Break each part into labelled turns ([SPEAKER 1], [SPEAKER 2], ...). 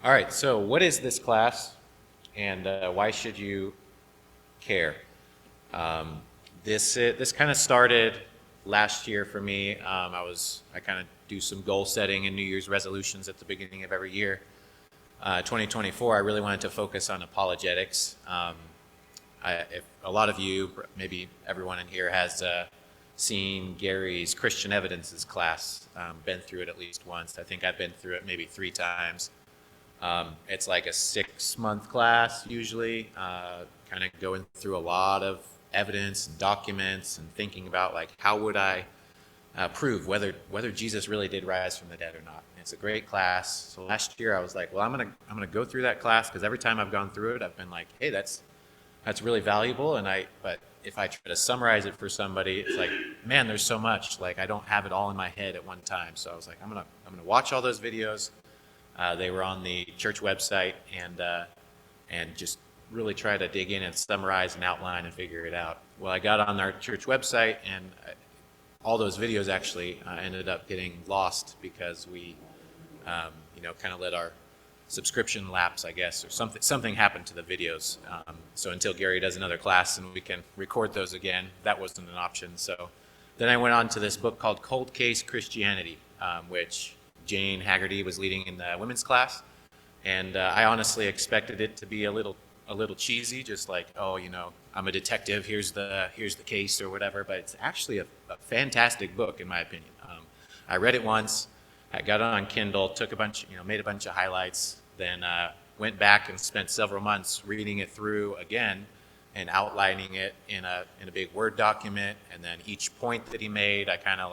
[SPEAKER 1] All right, so what is this class, and why should you care? This kind of started last year for me. I kind of do some goal setting and New Year's resolutions at the beginning of every year. 2024, I really wanted to focus on apologetics. If a lot of you, maybe everyone in here, has seen Gary's Christian Evidences class, been through it at least once. I think I've been through it maybe 3 times. It's like a 6-month class usually, kind of going through a lot of evidence and documents and thinking about like how would I prove whether Jesus really did rise from the dead or not. And it's a great class. So last year I was like, well, I'm gonna go through that class because every time I've gone through it, I've been like, hey, that's really valuable. But if I try to summarize it for somebody, it's like, man, there's so much. Like I don't have it all in my head at one time. So I was like, I'm gonna watch all those videos. They were on the church website, and just really try to dig in and summarize and outline and figure it out. Well, I got on our church website, and all those videos actually ended up getting lost because we, kind of let our subscription lapse, I guess, or something happened to the videos. So until Gary does another class and we can record those again, that wasn't an option. So then I went on to this book called Cold Case Christianity, which Jane Haggerty was leading in the women's class, and I honestly expected it to be a little cheesy, just like, oh, I'm a detective. Here's the case or whatever. But it's actually a fantastic book in my opinion. I read it once. I got it on Kindle, made a bunch of highlights, then went back and spent several months reading it through again and outlining it in a big Word document. And then each point that he made, I kind of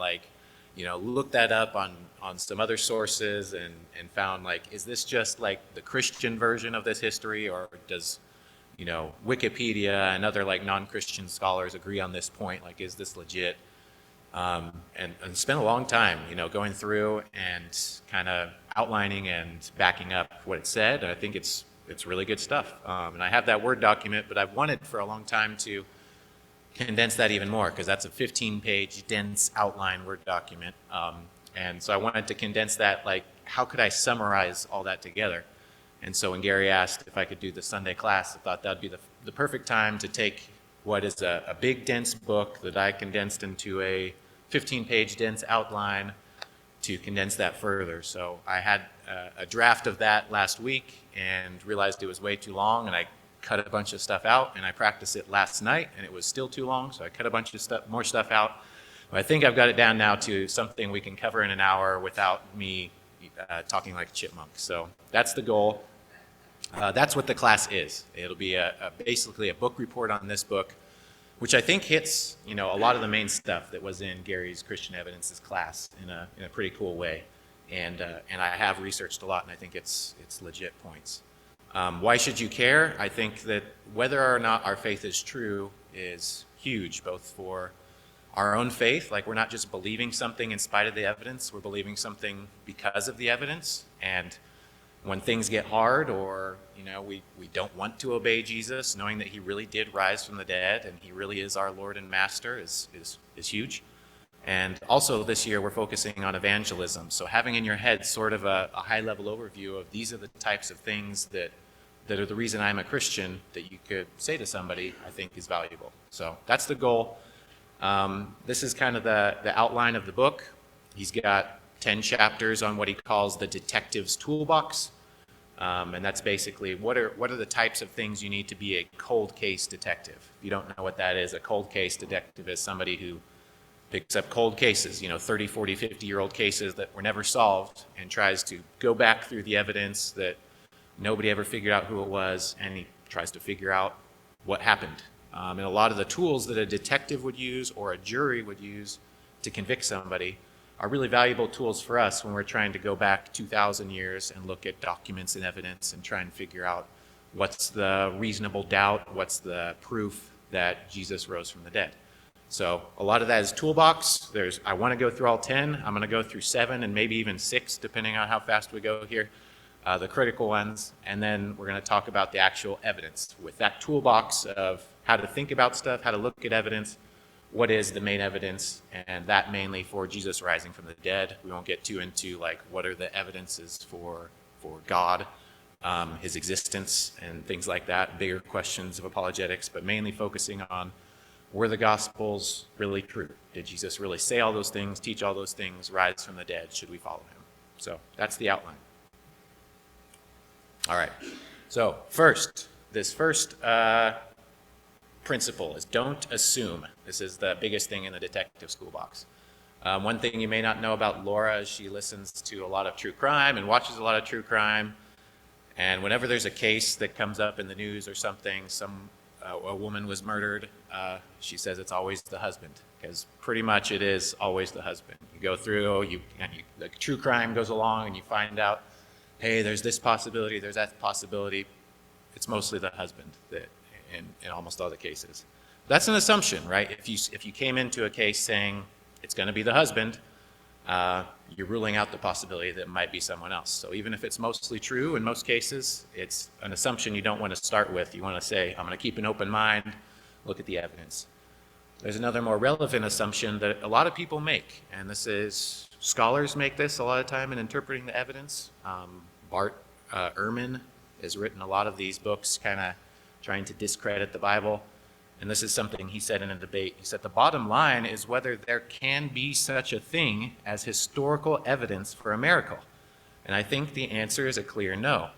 [SPEAKER 1] looked that up on some other sources and found is this just like the Christian version of this history, or does, Wikipedia and other non-Christian scholars agree on this point? Like, is this legit? And spent a long time, going through and kind of outlining and backing up what it said. And I think it's really good stuff. And I have that Word document, but I've wanted for a long time to condense that even more, because that's a 15-page dense outline Word document. And so I wanted to condense that, how could I summarize all that together? And so when Gary asked if I could do the Sunday class, I thought that'd be the perfect time to take what is a big dense book that I condensed into a 15-page dense outline to condense that further. So I had a draft of that last week and realized it was way too long, and I cut a bunch of stuff out, and I practiced it last night, and it was still too long, so I cut a bunch of more stuff out. But I think I've got it down now to something we can cover in an hour without me talking like a chipmunk. So that's the goal. That's what the class is. It'll be basically a book report on this book, which I think hits a lot of the main stuff that was in Gary's Christian Evidences class in a pretty cool way. And I have researched a lot, and I think it's legit points. Why should you care? I think that whether or not our faith is true is huge, both for our own faith, we're not just believing something in spite of the evidence, we're believing something because of the evidence. And when things get hard, or we don't want to obey Jesus, knowing that he really did rise from the dead and he really is our Lord and Master is huge. And also this year we're focusing on evangelism, so having in your head sort of a high-level overview of these are the types of things that are the reason I'm a Christian that you could say to somebody, I think is valuable. So that's the goal. This is kind of the outline of the book. He's got 10 chapters on what he calls the detective's toolbox. And that's basically what are the types of things you need to be a cold case detective. If you don't know what that is, a cold case detective is somebody who picks up cold cases, 30, 40, 50-year-old cases that were never solved, and tries to go back through the evidence that nobody ever figured out who it was, and he tries to figure out what happened. And a lot of the tools that a detective would use or a jury would use to convict somebody are really valuable tools for us when we're trying to go back 2,000 years and look at documents and evidence and try and figure out what's the reasonable doubt, what's the proof that Jesus rose from the dead. So a lot of that is toolbox. I want to go through all 10. I'm going to go through 7 and maybe even 6, depending on how fast we go here, the critical ones. And then we're going to talk about the actual evidence with that toolbox of how to think about stuff, how to look at evidence, what is the main evidence, and that mainly for Jesus rising from the dead. We won't get too into what are the evidences for God, his existence and things like that, bigger questions of apologetics, but mainly focusing on, were the Gospels really true? Did Jesus really say all those things, teach all those things, rise from the dead? Should we follow him? So that's the outline. All right. So this first principle is don't assume. This is the biggest thing in the detective school box. One thing you may not know about Laura is she listens to a lot of true crime and watches a lot of true crime. And whenever there's a case that comes up in the news or something, a woman was murdered, she says it's always the husband, because pretty much it is always the husband. You go through, the true crime goes along, and you find out, hey, there's this possibility, there's that possibility. It's mostly the husband that in almost all the cases. That's an assumption, right? If you came into a case saying it's going to be the husband, you're ruling out the possibility that it might be someone else. So even if it's mostly true in most cases, it's an assumption you don't want to start with. You want to say, I'm going to keep an open mind, look at the evidence. There's another more relevant assumption that a lot of people make, and this is, scholars make this a lot of time in interpreting the evidence. Bart Ehrman has written a lot of these books kind of trying to discredit the Bible. And this is something he said in a debate. He said, the bottom line is whether there can be such a thing as historical evidence for a miracle. And I think the answer is a clear no.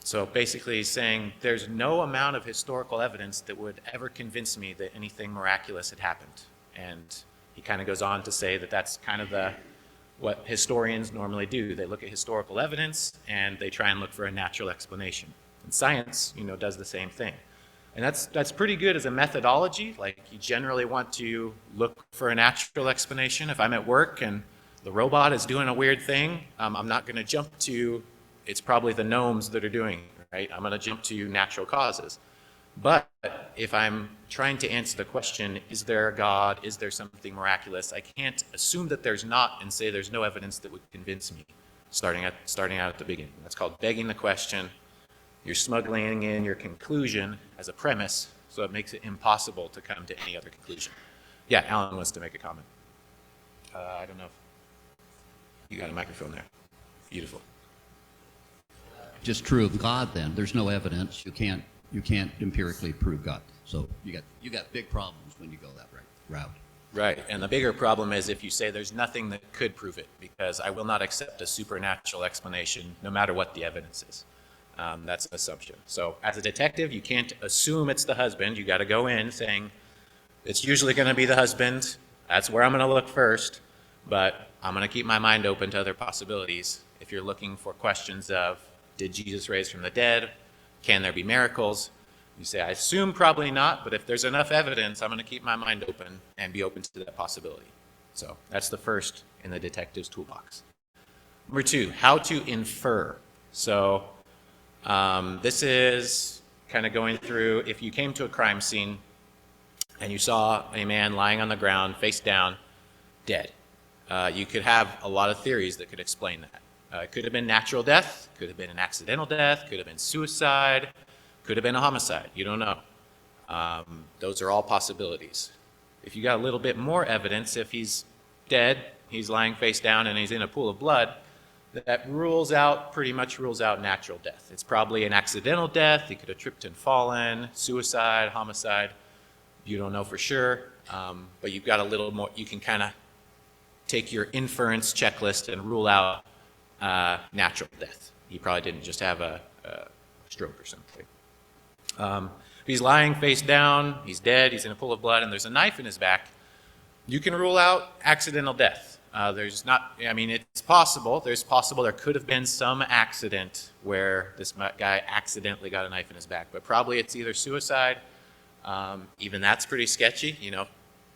[SPEAKER 1] So basically he's saying there's no amount of historical evidence that would ever convince me that anything miraculous had happened. And he kind of goes on to say that that's kind of what historians normally do. They look at historical evidence and they try and look for a natural explanation. And science, does the same thing. And that's pretty good as a methodology. Like, you generally want to look for a natural explanation. If I'm at work and the robot is doing a weird thing, I'm not going to jump to, it's probably the gnomes that are doing it, right? I'm going to jump to natural causes. But if I'm trying to answer the question, is there a God? Is there something miraculous? I can't assume that there's not and say there's no evidence that would convince me, starting out at the beginning. That's called begging the question. You're smuggling in your conclusion as a premise, so it makes it impossible to come to any other conclusion. Yeah, Alan wants to make a comment. I don't know if you got a microphone there. Beautiful.
[SPEAKER 2] Just true of God, then. There's no evidence. You can't empirically prove God. So you got big problems when you go that route.
[SPEAKER 1] Right, and the bigger problem is if you say there's nothing that could prove it, because I will not accept a supernatural explanation no matter what the evidence is. That's an assumption. So as a detective, you can't assume it's the husband. You got to go in saying, it's usually going to be the husband. That's where I'm going to look first. But I'm going to keep my mind open to other possibilities. If you're looking for questions of, did Jesus raise from the dead? Can there be miracles? You say, I assume probably not, but if there's enough evidence, I'm going to keep my mind open and be open to that possibility. So that's the first in the detective's toolbox. Number two, how to infer. So this is kind of going through, if you came to a crime scene and you saw a man lying on the ground, face down, dead, you could have a lot of theories that could explain that. It could have been natural death, could have been an accidental death, could have been suicide, could have been a homicide. You don't know. Those are all possibilities. If you got a little bit more evidence, if he's dead, he's lying face down and he's in a pool of blood, that pretty much rules out natural death. It's probably an accidental death. He could have tripped and fallen, suicide, homicide. You don't know for sure, but you've got a little more. You can kind of take your inference checklist and rule out natural death. He probably didn't just have a stroke or something. If he's lying face down, he's dead, he's in a pool of blood, and there's a knife in his back, you can rule out accidental death. It's possible. There could have been some accident where this guy accidentally got a knife in his back, but probably it's either suicide. Even that's pretty sketchy.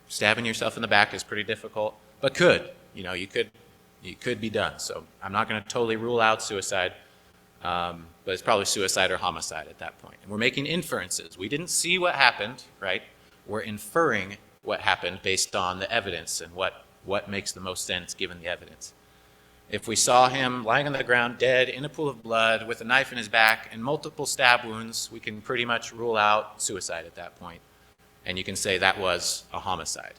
[SPEAKER 1] Stabbing yourself in the back is pretty difficult, but you could be done. So I'm not going to totally rule out suicide, but it's probably suicide or homicide at that point. And we're making inferences. We didn't see what happened, right? We're inferring what happened based on the evidence and what makes the most sense given the evidence. If we saw him lying on the ground dead in a pool of blood with a knife in his back and multiple stab wounds, we can pretty much rule out suicide at that point. And you can say that was a homicide.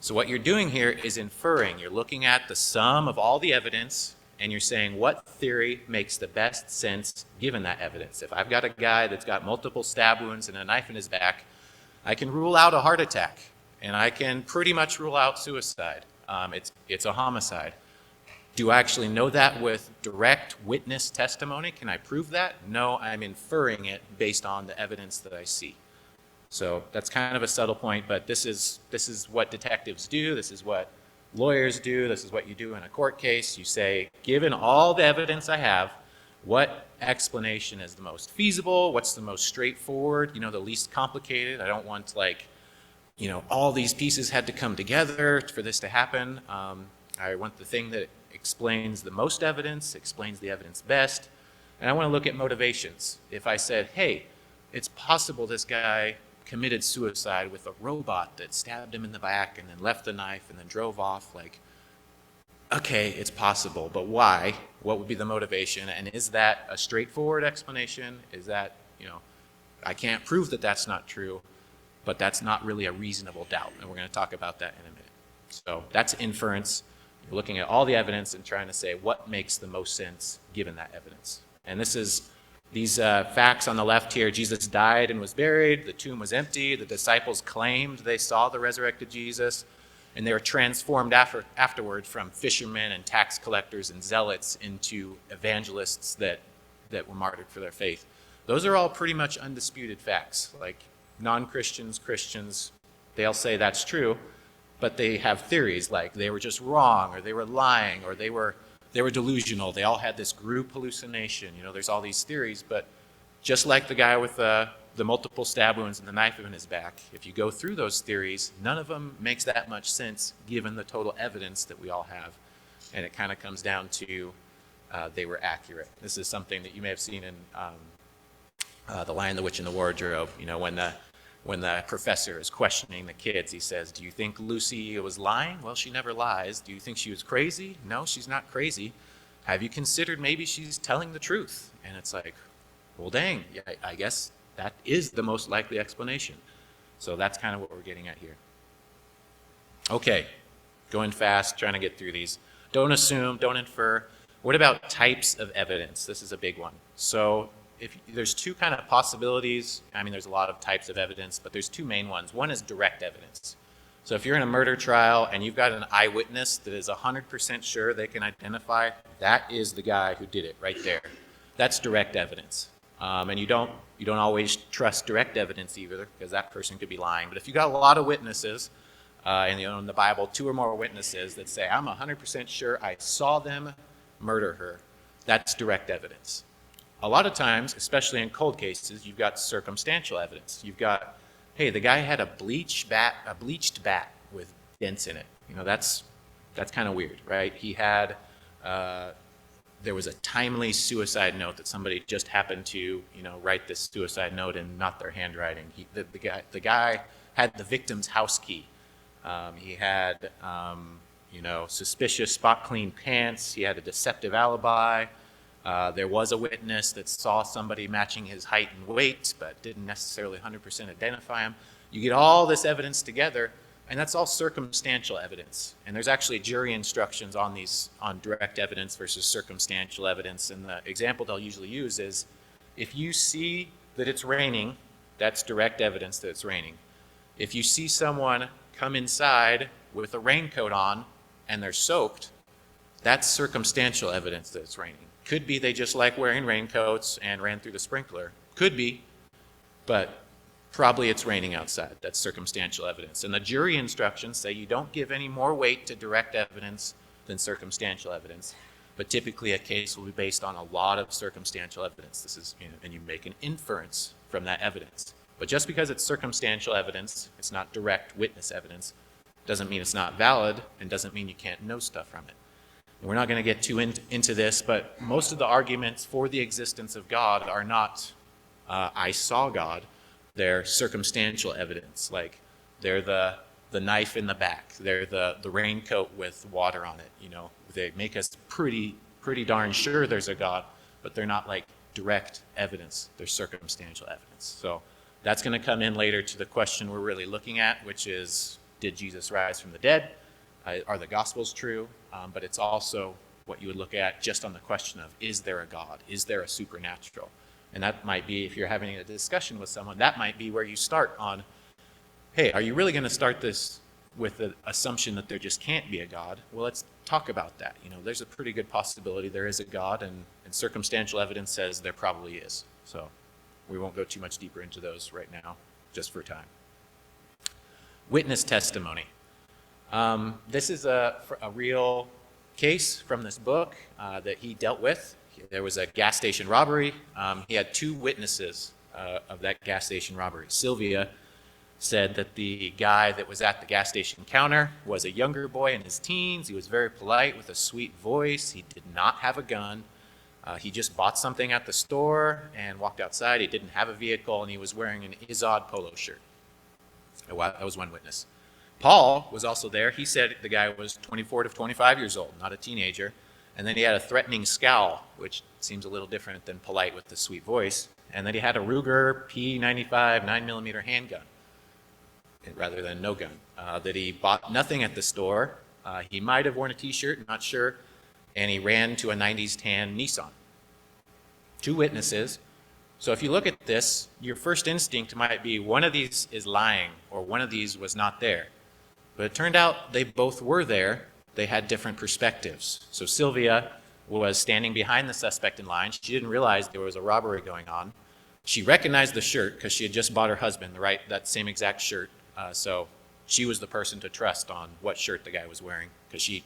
[SPEAKER 1] So what you're doing here is inferring. You're looking at the sum of all the evidence and you're saying what theory makes the best sense given that evidence. If I've got a guy that's got multiple stab wounds and a knife in his back, I can rule out a heart attack, and I can pretty much rule out suicide. It's a homicide. Do I actually know that with direct witness testimony? Can I prove that? No, I'm inferring it based on the evidence that I see. So that's kind of a subtle point, but this is what detectives do. This is what lawyers do. This is what you do in a court case. You say, given all the evidence I have, what explanation is the most feasible? What's the most straightforward? The least complicated. I don't want all these pieces had to come together for this to happen. I want the thing that explains the most evidence, explains the evidence best, and I want to look at motivations. If I said, hey, it's possible this guy committed suicide with a robot that stabbed him in the back and then left the knife and then drove off, okay, it's possible, but why? What would be the motivation? And is that a straightforward explanation? Is that, I can't prove that that's not true, but that's not really a reasonable doubt, and we're going to talk about that in a minute. So that's inference. You're looking at all the evidence and trying to say what makes the most sense given that evidence. And these facts on the left here: Jesus died and was buried, the tomb was empty, the disciples claimed they saw the resurrected Jesus, and they were transformed afterward from fishermen and tax collectors and zealots into evangelists that were martyred for their faith. Those are all pretty much undisputed facts. Non-Christians, Christians, they'll say that's true, but they have theories like they were just wrong, or they were lying, or they were delusional. They all had this group hallucination. There's all these theories, but just like the guy with the multiple stab wounds and the knife in his back, if you go through those theories, none of them makes that much sense given the total evidence that we all have. And it kind of comes down to they were accurate. This is something that you may have seen in The Lion, the Witch, and the Wardrobe. When the professor is questioning the kids, he says, do you think Lucy was lying? Well, she never lies. Do you think she was crazy? No, she's not crazy. Have you considered maybe she's telling the truth? And it's like, well, dang, yeah, I guess that is the most likely explanation. So that's kind of what we're getting at here. Okay, going fast, trying to get through these. Don't assume, don't infer. What about types of evidence? This is a big one. So there's two kind of possibilities. There's a lot of types of evidence, but there's two main ones. One is direct evidence. So if you're in a murder trial and you've got an eyewitness that is 100% sure they can identify, that is the guy who did it right there. That's direct evidence. And you don't always trust direct evidence either, because that person could be lying. But if you got a lot of witnesses, in the Bible, 2 or more witnesses that say, I'm 100% sure I saw them murder her, that's direct evidence. A lot of times, especially in cold cases, you've got circumstantial evidence. You've got, hey, the guy had a bleached bat with dents in it. That's kind of weird, right? He had, there was a timely suicide note that somebody just happened to, write this suicide note in not their handwriting. The guy had the victim's house key. He had, suspicious spot clean pants. He had a deceptive alibi. There was a witness that saw somebody matching his height and weight, but didn't necessarily 100% identify him. You get all this evidence together, and that's all circumstantial evidence. And there's actually jury instructions on direct evidence versus circumstantial evidence. And the example they'll usually use is, if you see that it's raining, that's direct evidence that it's raining. If you see someone come inside with a raincoat on and they're soaked, that's circumstantial evidence that it's raining. Could be they just like wearing raincoats and ran through the sprinkler. Could be, but probably it's raining outside. That's circumstantial evidence. And the jury instructions say you don't give any more weight to direct evidence than circumstantial evidence. But typically a case will be based on a lot of circumstantial evidence. And you make an inference from that evidence. But just because it's circumstantial evidence, it's not direct witness evidence, doesn't mean it's not valid, and doesn't mean you can't know stuff from it. And we're not going to get too into this, but most of the arguments for the existence of God are not, I saw God. They're circumstantial evidence. Like, they're the knife in the back. They're the raincoat with water on it. They make us pretty darn sure there's a God, but they're not like direct evidence. They're circumstantial evidence. So that's going to come in later to the question we're really looking at, which is, did Jesus rise from the dead? Are the Gospels true? But it's also what you would look at just on the question of, is there a God? Is there a supernatural? And that might be, if you're having a discussion with someone, that might be where you start on, hey, are you really going to start this with the assumption that there just can't be a God? Well, let's talk about that. There's a pretty good possibility there is a God, and circumstantial evidence says there probably is. So we won't go too much deeper into those right now, just for time. Witness testimony. This is a real case from this book that he dealt with. There was a gas station robbery. He had two witnesses of that gas station robbery. Sylvia said that the guy that was at the gas station counter was a younger boy in his teens. He was very polite with a sweet voice. He did not have a gun. He just bought something at the store and walked outside. He didn't have a vehicle, and he was wearing an Izod polo shirt. That was one witness. Paul was also there. He said the guy was 24 to 25 years old, not a teenager. And then he had a threatening scowl, which seems a little different than polite with the sweet voice. And then he had a Ruger P95 9mm handgun, rather than no gun. That he bought nothing at the store. He might have worn a t-shirt, not sure. And he ran to a 90s tan Nissan. Two witnesses. So if you look at this, your first instinct might be one of these is lying, or one of these was not there. But it turned out they both were there. They had different perspectives. So Sylvia was standing behind the suspect in line. She didn't realize there was a robbery going on. She recognized the shirt because she had just bought her husband that same exact shirt. So she was the person to trust on what shirt the guy was wearing, because it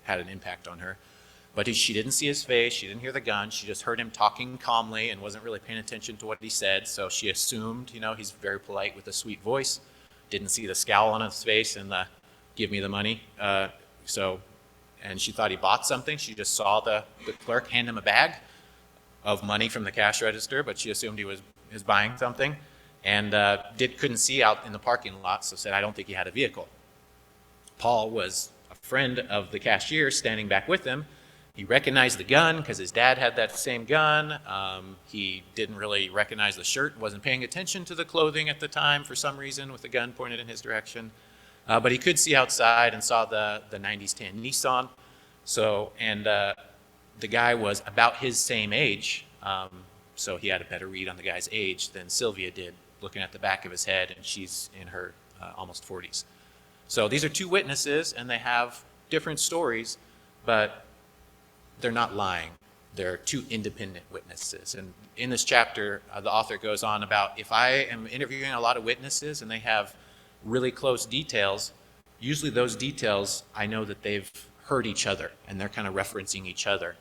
[SPEAKER 1] had an impact on her. But she didn't see his face. She didn't hear the gun. She just heard him talking calmly and wasn't really paying attention to what he said. So she assumed, he's very polite with a sweet voice. Didn't see the scowl on his face and the give me the money. And she thought he bought something. She just saw the clerk hand him a bag of money from the cash register, but she assumed he was buying something, and couldn't see out in the parking lot, so said, I don't think he had a vehicle. Paul was a friend of the cashier standing back with him. He recognized the gun because his dad had that same gun. He didn't really recognize the shirt, wasn't paying attention to the clothing at the time for some reason with the gun pointed in his direction. But he could see outside and saw the 90s tan Nissan. The guy was about his same age, so he had a better read on the guy's age than Sylvia did, looking at the back of his head, and she's in her almost 40s. So these are two witnesses, and they have different stories, but they're not lying. They're two independent witnesses. And in this chapter, the author goes on about, if I am interviewing a lot of witnesses and they have really close details, usually those details, I know that they've heard each other and they're kind of referencing each other.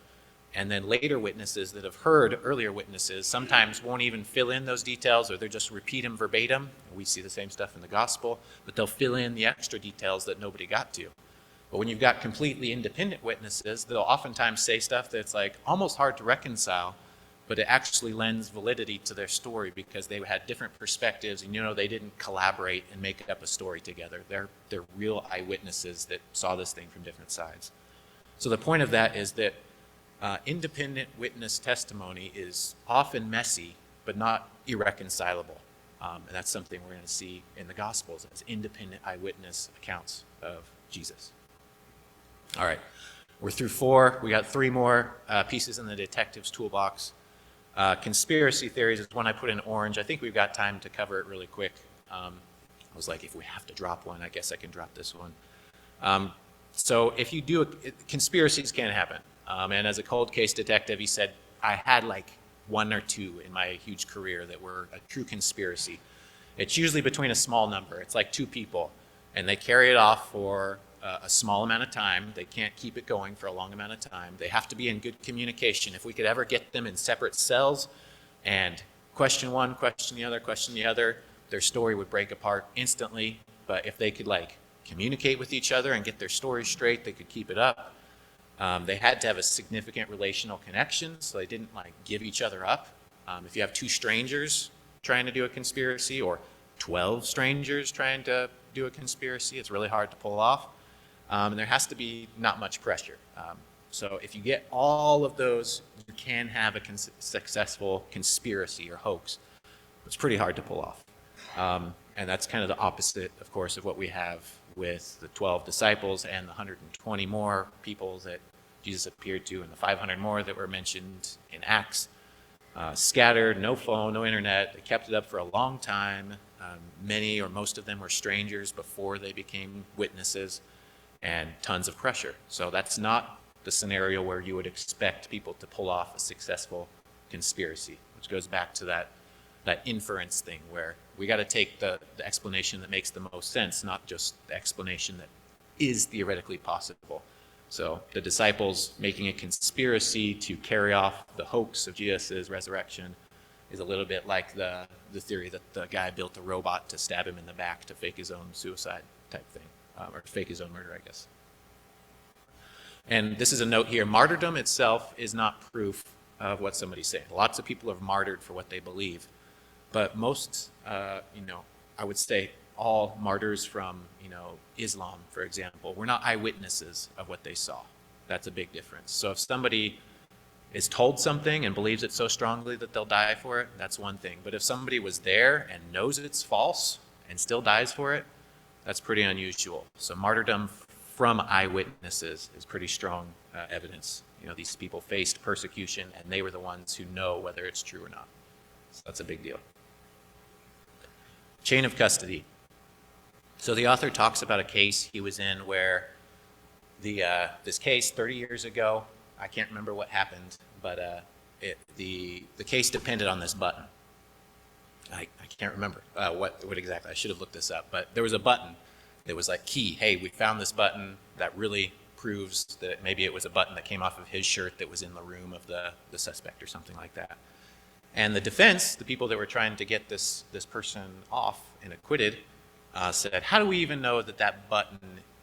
[SPEAKER 1] And then later witnesses that have heard earlier witnesses sometimes won't even fill in those details, or they'll just repeat them verbatim. We see the same stuff in the gospel, but they'll fill in the extra details that nobody got to. But when you've got completely independent witnesses, they'll oftentimes say stuff that's like almost hard to reconcile, but it actually lends validity to their story because they had different perspectives, and they didn't collaborate and make up a story together. They're real eyewitnesses that saw this thing from different sides. So the point of that is that independent witness testimony is often messy, but not irreconcilable. And that's something we're going to see in the Gospels as independent eyewitness accounts of Jesus. All right, we're through 4. We got 3 more pieces in the detective's toolbox. Conspiracy theories is one I put in orange. I think we've got time to cover it really quick. I was like, if we have to drop one, I guess I can drop this one. So if you do, conspiracies can happen. And as a cold case detective, he said, I had like 1 or 2 in my huge career that were a true conspiracy. It's usually between a small number. It's like 2 people, and they carry it off for a small amount of time. They can't keep it going for a long amount of time. They have to be in good communication. If we could ever get them in separate cells and question one, question the other, their story would break apart instantly. But if they could communicate with each other and get their story straight, they could keep it up. They had to have a significant relational connection, so they didn't give each other up. If you have 2 strangers trying to do a conspiracy, or 12 strangers trying to do a conspiracy, it's really hard to pull off. And there has to be not much pressure. So if you get all of those, you can have a successful conspiracy or hoax. It's pretty hard to pull off. And that's kind of the opposite, of course, of what we have with the 12 disciples and the 120 more people that Jesus appeared to and the 500 more that were mentioned in Acts. Scattered, no phone, no internet. They kept it up for a long time. Many or most of them were strangers before they became witnesses, and tons of pressure. So that's not the scenario where you would expect people to pull off a successful conspiracy, which goes back to that inference thing where we got to take the explanation that makes the most sense, not just the explanation that is theoretically possible. So the disciples making a conspiracy to carry off the hoax of Jesus' resurrection is a little bit like the theory that the guy built a robot to stab him in the back to fake his own suicide type thing, or fake his own murder, I guess. And this is a note here. Martyrdom itself is not proof of what somebody's saying. Lots of people are martyred for what they believe. But most, I would say all martyrs from, Islam, for example, were not eyewitnesses of what they saw. That's a big difference. So if somebody is told something and believes it so strongly that they'll die for it, that's one thing. But if somebody was there and knows it's false and still dies for it, that's pretty unusual. So martyrdom from eyewitnesses is pretty strong evidence. These people faced persecution and they were the ones who know whether it's true or not. So that's a big deal. Chain of custody. So the author talks about a case he was in where this case 30 years ago, I can't remember what happened, but the case depended on this button. I can't remember what exactly. I should have looked this up, but there was a button that was like key. Hey, we found this button that really proves that maybe it was a button that came off of his shirt that was in the room of the suspect or something like that. And the defense, the people that were trying to get this person off and acquitted, said, how do we even know that button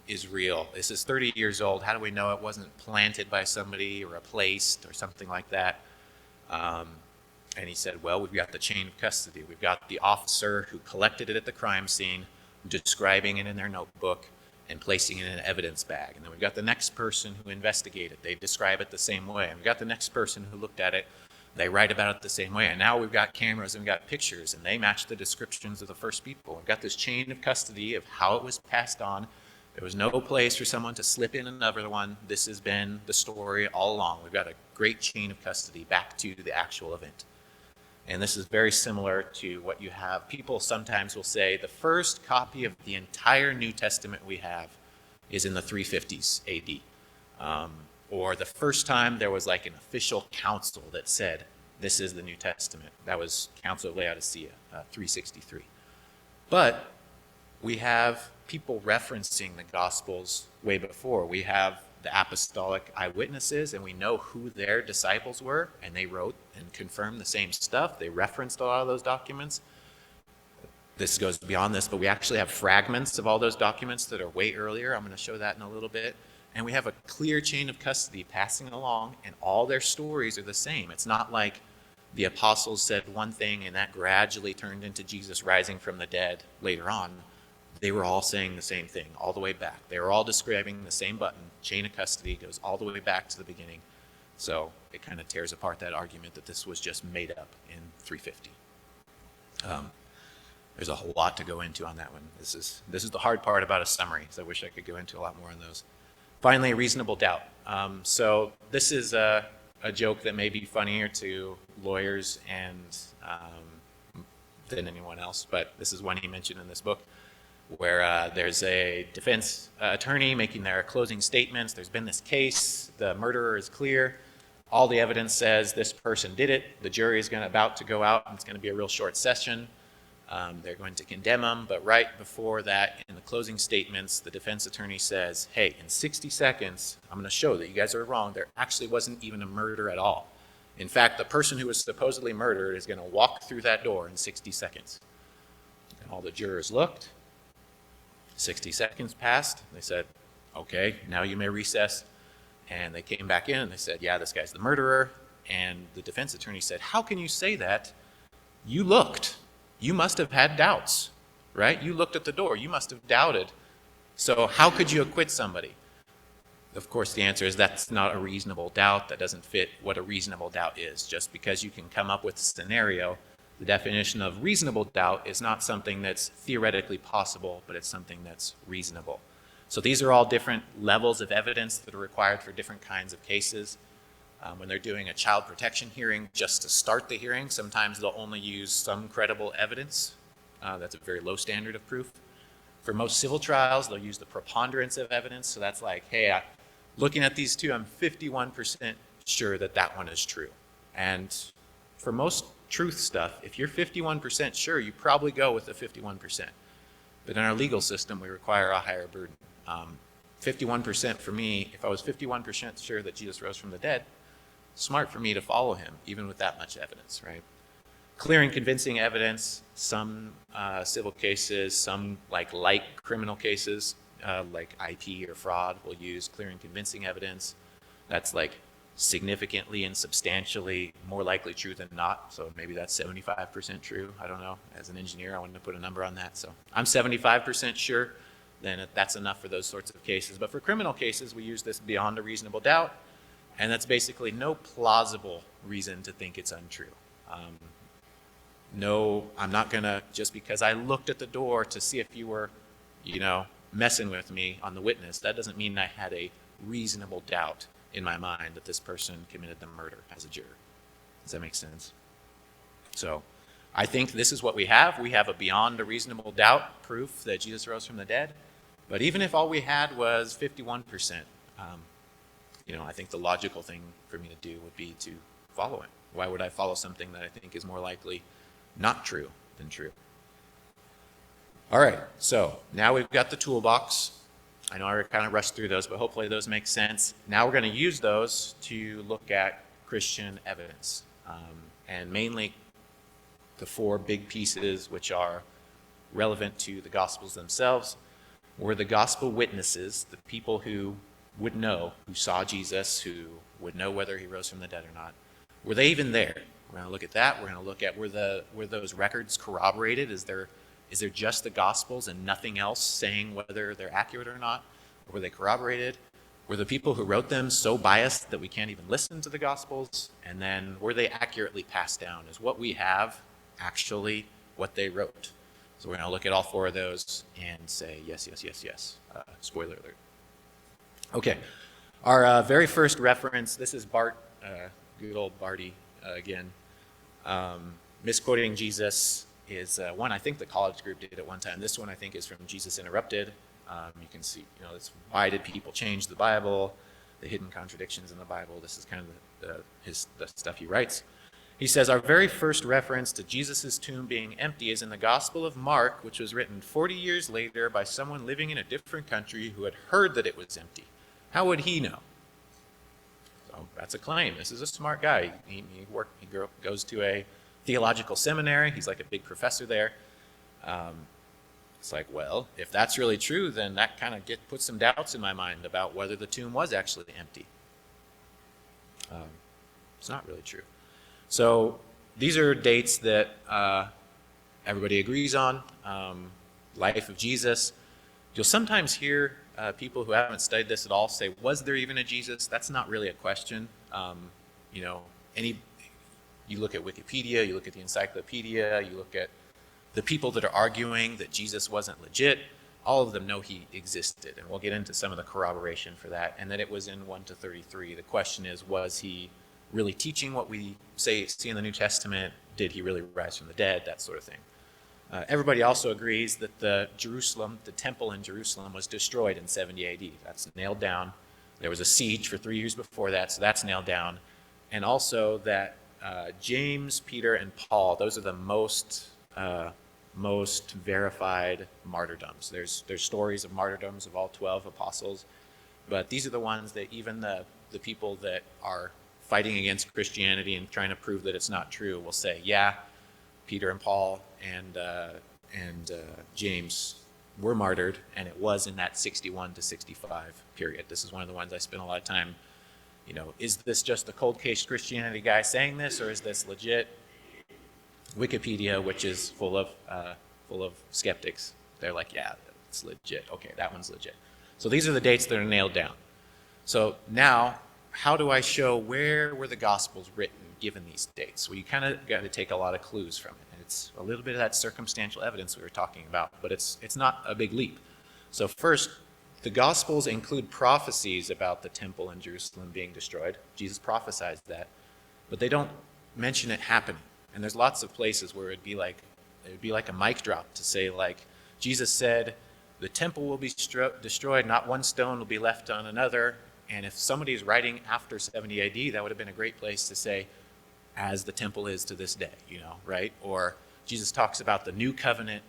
[SPEAKER 1] is real? This is 30 years old. How do we know it wasn't planted by somebody or replaced or something like that? And he said, well, we've got the chain of custody. We've got the officer who collected it at the crime scene, describing it in their notebook, and placing it in an evidence bag. And then we've got the next person who investigated. They describe it the same way. And we've got the next person who looked at it. They write about it the same way. And now we've got cameras and we've got pictures, and they match the descriptions of the first people. We've got this chain of custody of how it was passed on. There was no place for someone to slip in another one. This has been the story all along. We've got a great chain of custody back to the actual event. And this is very similar to what you have. People sometimes will say the first copy of the entire New Testament we have is in the 350s AD. Or the first time there was like an official council that said, this is the New Testament. That was Council of Laodicea, 363. But we have people referencing the Gospels way before. We have the apostolic eyewitnesses, and we know who their disciples were, and they wrote and confirmed the same stuff. They referenced a lot of those documents. This goes beyond this, but we actually have fragments of all those documents that are way earlier. I'm going to show that in a little bit. And we have a clear chain of custody passing along, and all their stories are the same. It's not like the apostles said one thing and that gradually turned into Jesus rising from the dead later on. They were all saying the same thing all the way back. They were all describing the same button. Chain of custody goes all the way back to the beginning. So it kind of tears apart that argument that this was just made up in 350. There's a whole lot to go into on that one. This is the hard part about a summary, so I wish I could go into a lot more on those. Finally, reasonable doubt. So this is a joke that may be funnier to lawyers and than anyone else, but this is one he mentioned in this book, where there's a defense attorney making their closing statements. There's been this case. The murderer is clear. All the evidence says this person did it. The jury is about to go out, and it's going to be a real short session. They're going to condemn him, but right before that, in the closing statements, the defense attorney says, hey, in 60 seconds, I'm going to show that you guys are wrong. There actually wasn't even a murder at all. In fact, the person who was supposedly murdered is going to walk through that door in 60 seconds. And all the jurors looked. 60 seconds passed. They said, okay, now you may recess. And they came back in and they said, yeah, this guy's the murderer. And the defense attorney said, how can you say that? You looked. You must have had doubts, right? You looked at the door. You must have doubted. So how could you acquit somebody? Of course, the answer is that's not a reasonable doubt. That doesn't fit what a reasonable doubt is. Just because you can come up with a scenario, the definition of reasonable doubt is not something that's theoretically possible, but it's something that's reasonable. So these are all different levels of evidence that are required for different kinds of cases. When they're doing a child protection hearing, just to start the hearing, sometimes they'll only use some credible evidence. That's a very low standard of proof. For most civil trials, they'll use the preponderance of evidence. So that's like, hey, looking at these two, I'm 51% sure that that one is true. And for most truth stuff, if you're 51% sure, you probably go with the 51%. But in our legal system, we require a higher burden. 51% for me, if I was 51% sure that Jesus rose from the dead, smart for me to follow him, even with that much evidence, right? Clear and convincing evidence, some civil cases, some light criminal cases, like IP or fraud, will use clear and convincing evidence. That's like significantly and substantially more likely true than not. So maybe that's 75% true. I don't know. As an engineer, I wanted to put a number on that. So I'm 75% sure. Then that's enough for those sorts of cases. But for criminal cases, we use this beyond a reasonable doubt. And that's basically no plausible reason to think it's untrue. No, I'm not going to, just because I looked at the door to see if you were, messing with me on the witness, that doesn't mean I had a reasonable doubt in my mind that this person committed the murder as a juror. Does that make sense? So I think this is what we have. We have a beyond a reasonable doubt proof that Jesus rose from the dead. But even if all we had was 51%, I think the logical thing for me to do would be to follow it. Why would I follow something that I think is more likely not true than true? All right, so now we've got the toolbox. I know I kind of rushed through those, but hopefully those make sense. Now we're going to use those to look at Christian evidence, and mainly the four big pieces which are relevant to the Gospels themselves were the gospel witnesses, the people who would know, who saw Jesus, who would know whether he rose from the dead or not. Were they even there? We're going to look at that. We're going to look at were those records corroborated? Is there just the Gospels and nothing else saying whether they're accurate or not? Or were they corroborated? Were the people who wrote them so biased that we can't even listen to the Gospels? And then were they accurately passed down? Is what we have actually what they wrote? So we're going to look at all four of those and say yes, yes, yes, yes. Spoiler alert. Okay, our very first reference, this is Bart, good old Barty again. Misquoting Jesus is one I think the college group did at one time. This one I think is from Jesus Interrupted. You can see, it's why did people change the Bible, the hidden contradictions in the Bible. This is kind of the stuff he writes. He says, our very first reference to Jesus' tomb being empty is in the Gospel of Mark, which was written 40 years later by someone living in a different country who had heard that it was empty. How would he know? So that's a claim. This is a smart guy. He goes to a theological seminary. He's like a big professor there. It's like, well, if that's really true, then that kind of puts some doubts in my mind about whether the tomb was actually empty. It's not really true. So these are dates that everybody agrees on. Life of Jesus. You'll sometimes hear people who haven't studied this at all say, was there even a Jesus? That's not really a question. You look at Wikipedia, you look at the encyclopedia, you look at the people that are arguing that Jesus wasn't legit, all of them know he existed. And we'll get into some of the corroboration for that. And that it was in 1 to 33. The question is, was he really teaching what we see in the New Testament? Did he really rise from the dead? That sort of thing. Everybody also agrees that the temple in Jerusalem was destroyed in 70 AD. That's nailed down. There was a siege for 3 years before that, so that's nailed down. And also that James, Peter, and Paul, those are the most verified martyrdoms. There's stories of martyrdoms of all 12 apostles, but these are the ones that even the people that are fighting against Christianity and trying to prove that it's not true will say, yeah, Peter and Paul and James were martyred, and it was in that 61 to 65 period. This is one of the ones I spent a lot of time, is this just a cold case Christianity guy saying this, or is this legit? Wikipedia, which is full of skeptics, they're like, yeah, it's legit. Okay, that one's legit. So these are the dates that are nailed down. So now, how do I show where were the Gospels written given these dates? Well, you kind of got to take a lot of clues from it. And it's a little bit of that circumstantial evidence we were talking about, but it's not a big leap. So first, the Gospels include prophecies about the temple in Jerusalem being destroyed. Jesus prophesied that, but they don't mention it happening. And there's lots of places where it would be like a mic drop to say, like, Jesus said, the temple will be destroyed, not one stone will be left on another. And if somebody is writing after 70 AD, that would have been a great place to say, as the temple is to this day, right? Or Jesus talks about the new covenant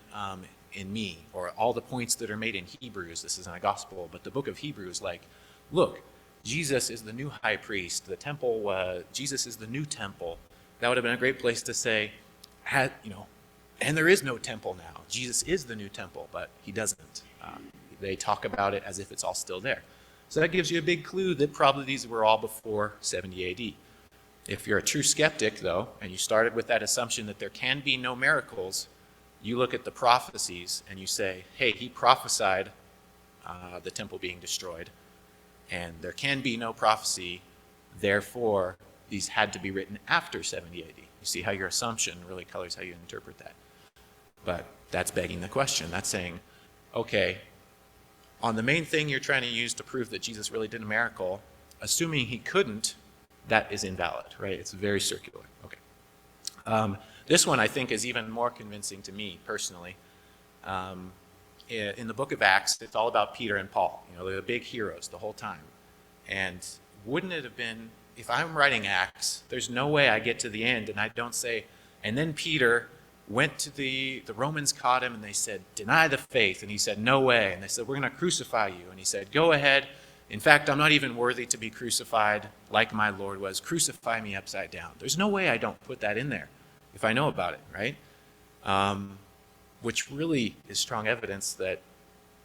[SPEAKER 1] in me, or all the points that are made in Hebrews. This isn't a gospel, but the book of Hebrews, like, look, Jesus is the new high priest. The temple, Jesus is the new temple. That would have been a great place to say, and there is no temple now. Jesus is the new temple, but he doesn't. They talk about it as if it's all still there. So that gives you a big clue that probably these were all before 70 AD. If you're a true skeptic, though, and you started with that assumption that there can be no miracles, you look at the prophecies and you say, hey, he prophesied the temple being destroyed, and there can be no prophecy, therefore these had to be written after 70 AD. You see how your assumption really colors how you interpret that. But that's begging the question. That's saying, okay, on the main thing you're trying to use to prove that Jesus really did a miracle, assuming he couldn't, that is invalid, right? It's very circular. Okay. This one I think is even more convincing to me personally. In the book of Acts, it's all about Peter and Paul. They're the big heroes the whole time. And wouldn't it have been, if I'm writing Acts, there's no way I get to the end and I don't say, and then Peter went to the Romans caught him and they said, deny the faith. And he said, no way. And they said, we're going to crucify you. And he said, go ahead. In fact, I'm not even worthy to be crucified like my Lord was. Crucify me upside down. There's no way I don't put that in there if I know about it, right? Which really is strong evidence that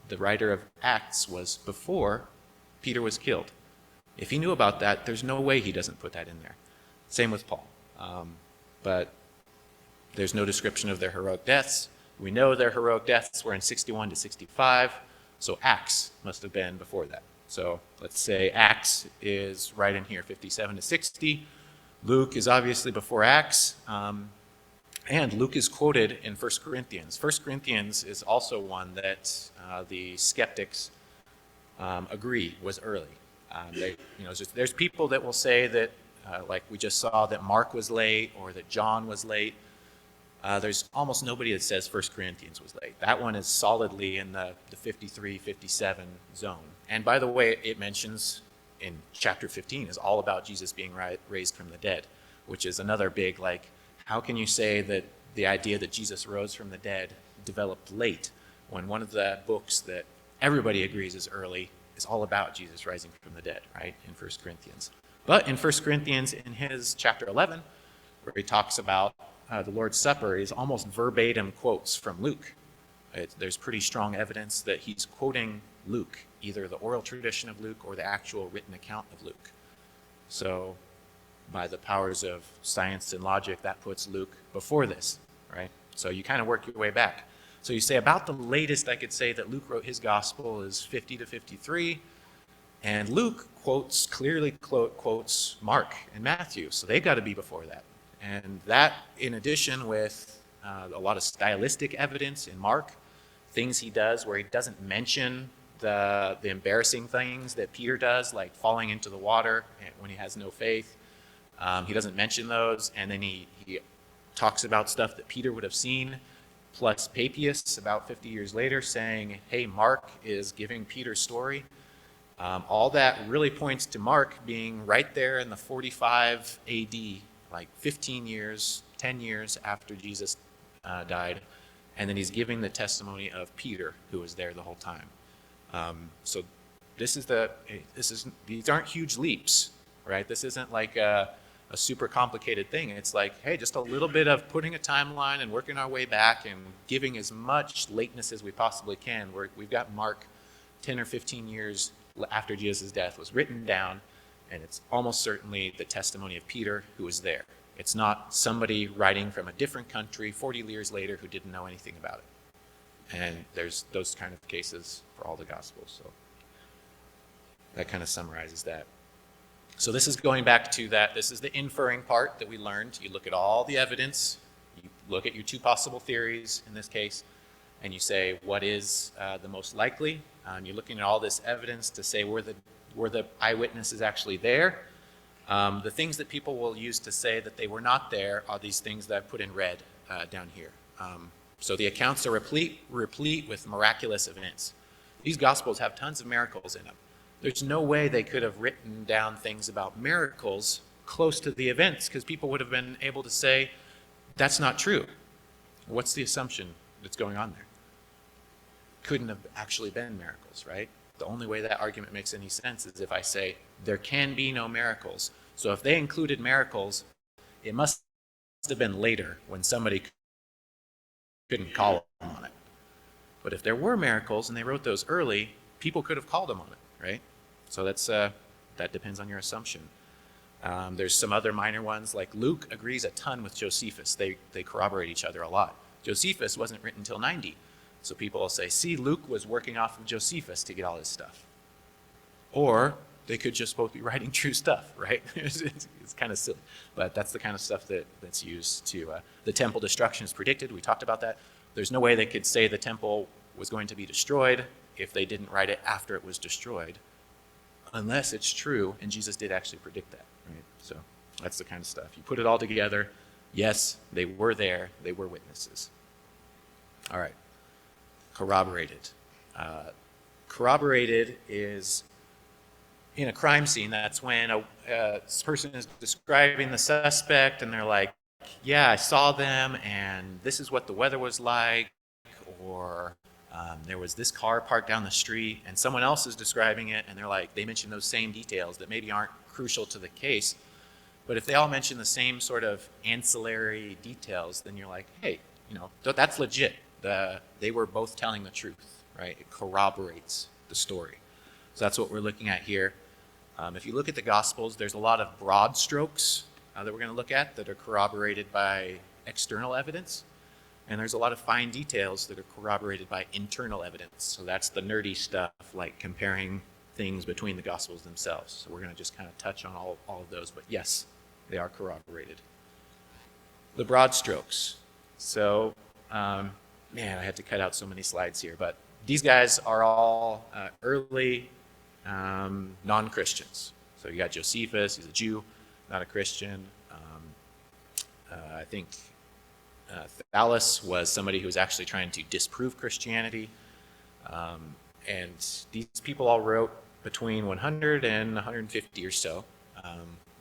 [SPEAKER 1] the writer of Acts was before Peter was killed. If he knew about that, there's no way he doesn't put that in there. Same with Paul. But there's no description of their heroic deaths. We know their heroic deaths were in 61 to 65, so Acts must have been before that. So let's say Acts is right in here, 57 to 60. Luke is obviously before Acts, and Luke is quoted in 1 Corinthians. 1 Corinthians is also one that the skeptics agree was early. There's people that will say that, like we just saw, that Mark was late or that John was late. There's almost nobody that says 1 Corinthians was late. That one is solidly in the 53, 57 zone. And by the way, it mentions in chapter 15 is all about Jesus being raised from the dead, which is another big, like, how can you say that the idea that Jesus rose from the dead developed late when one of the books that everybody agrees is early is all about Jesus rising from the dead, right, in 1 Corinthians. But in 1 Corinthians, in his chapter 11, where he talks about the Lord's Supper, is almost verbatim quotes from Luke. There's pretty strong evidence that he's quoting Luke, either the oral tradition of Luke or the actual written account of Luke. So by the powers of science and logic, that puts Luke before this, right? So you kind of work your way back. So you say about the latest I could say that Luke wrote his gospel is 50 to 53, and Luke clearly quotes Mark and Matthew, so they've got to be before that. And that, in addition with a lot of stylistic evidence in Mark, things he does where he doesn't mention the embarrassing things that Peter does, like falling into the water when he has no faith. He doesn't mention those, and then he talks about stuff that Peter would have seen, plus Papias about 50 years later saying, hey, Mark is giving Peter's story. All that really points to Mark being right there in the 45 AD, like 15 years, 10 years after Jesus died, and then he's giving the testimony of Peter, who was there the whole time. So these aren't huge leaps, right? This isn't like a super complicated thing. It's like, hey, just a little bit of putting a timeline and working our way back and giving as much lateness as we possibly can. We've got Mark 10 or 15 years after Jesus' death was written down, and it's almost certainly the testimony of Peter who was there. It's not somebody writing from a different country 40 years later who didn't know anything about it. And there's those kind of cases for all the Gospels. So that kind of summarizes that. So this is going back to that. This is the inferring part that we learned. You look at all the evidence. You look at your two possible theories in this case, and you say, what is the most likely? You're looking at all this evidence to say were the eyewitnesses actually there? The things that people will use to say that they were not there are these things that I've put in red down here. So the accounts are replete with miraculous events. These Gospels have tons of miracles in them. There's no way they could have written down things about miracles close to the events, because people would have been able to say, that's not true. What's the assumption that's going on there? Couldn't have actually been miracles, right? The only way that argument makes any sense is if I say, there can be no miracles. So if they included miracles, it must have been later when somebody couldn't call them on it. But if there were miracles and they wrote those early, people could have called them on it, right? So that depends on your assumption. There's some other minor ones, like Luke agrees a ton with Josephus. They corroborate each other a lot. Josephus wasn't written until 90. So people will say, see, Luke was working off of Josephus to get all his stuff. Or they could just both be writing true stuff, right? It's kind of silly. But that's the kind of stuff that's used to... the temple destruction is predicted. We talked about that. There's no way they could say the temple was going to be destroyed if they didn't write it after it was destroyed, unless it's true, and Jesus did actually predict that, right? So that's the kind of stuff. You put it all together, yes, they were there, they were witnesses. All right, corroborated. Corroborated is in a crime scene. That's when a person is describing the suspect, and they're like, yeah, I saw them, and this is what the weather was like, or there was this car parked down the street, and someone else is describing it, and they're like, they mention those same details that maybe aren't crucial to the case, but if they all mention the same sort of ancillary details, then you're like, hey, that's legit. They were both telling the truth, right? It corroborates the story. So that's what we're looking at here. If you look at the Gospels, there's a lot of broad strokes that we're going to look at that are corroborated by external evidence. And there's a lot of fine details that are corroborated by internal evidence. So that's the nerdy stuff, like comparing things between the Gospels themselves. So we're going to just kind of touch on all of those. But yes, they are corroborated. The broad strokes. So, I had to cut out so many slides here. But these guys are all early non-Christians. So you got Josephus, he's a Jew, not a Christian. I think Thallus was somebody who was actually trying to disprove Christianity. And these people all wrote between 100 and 150 or so.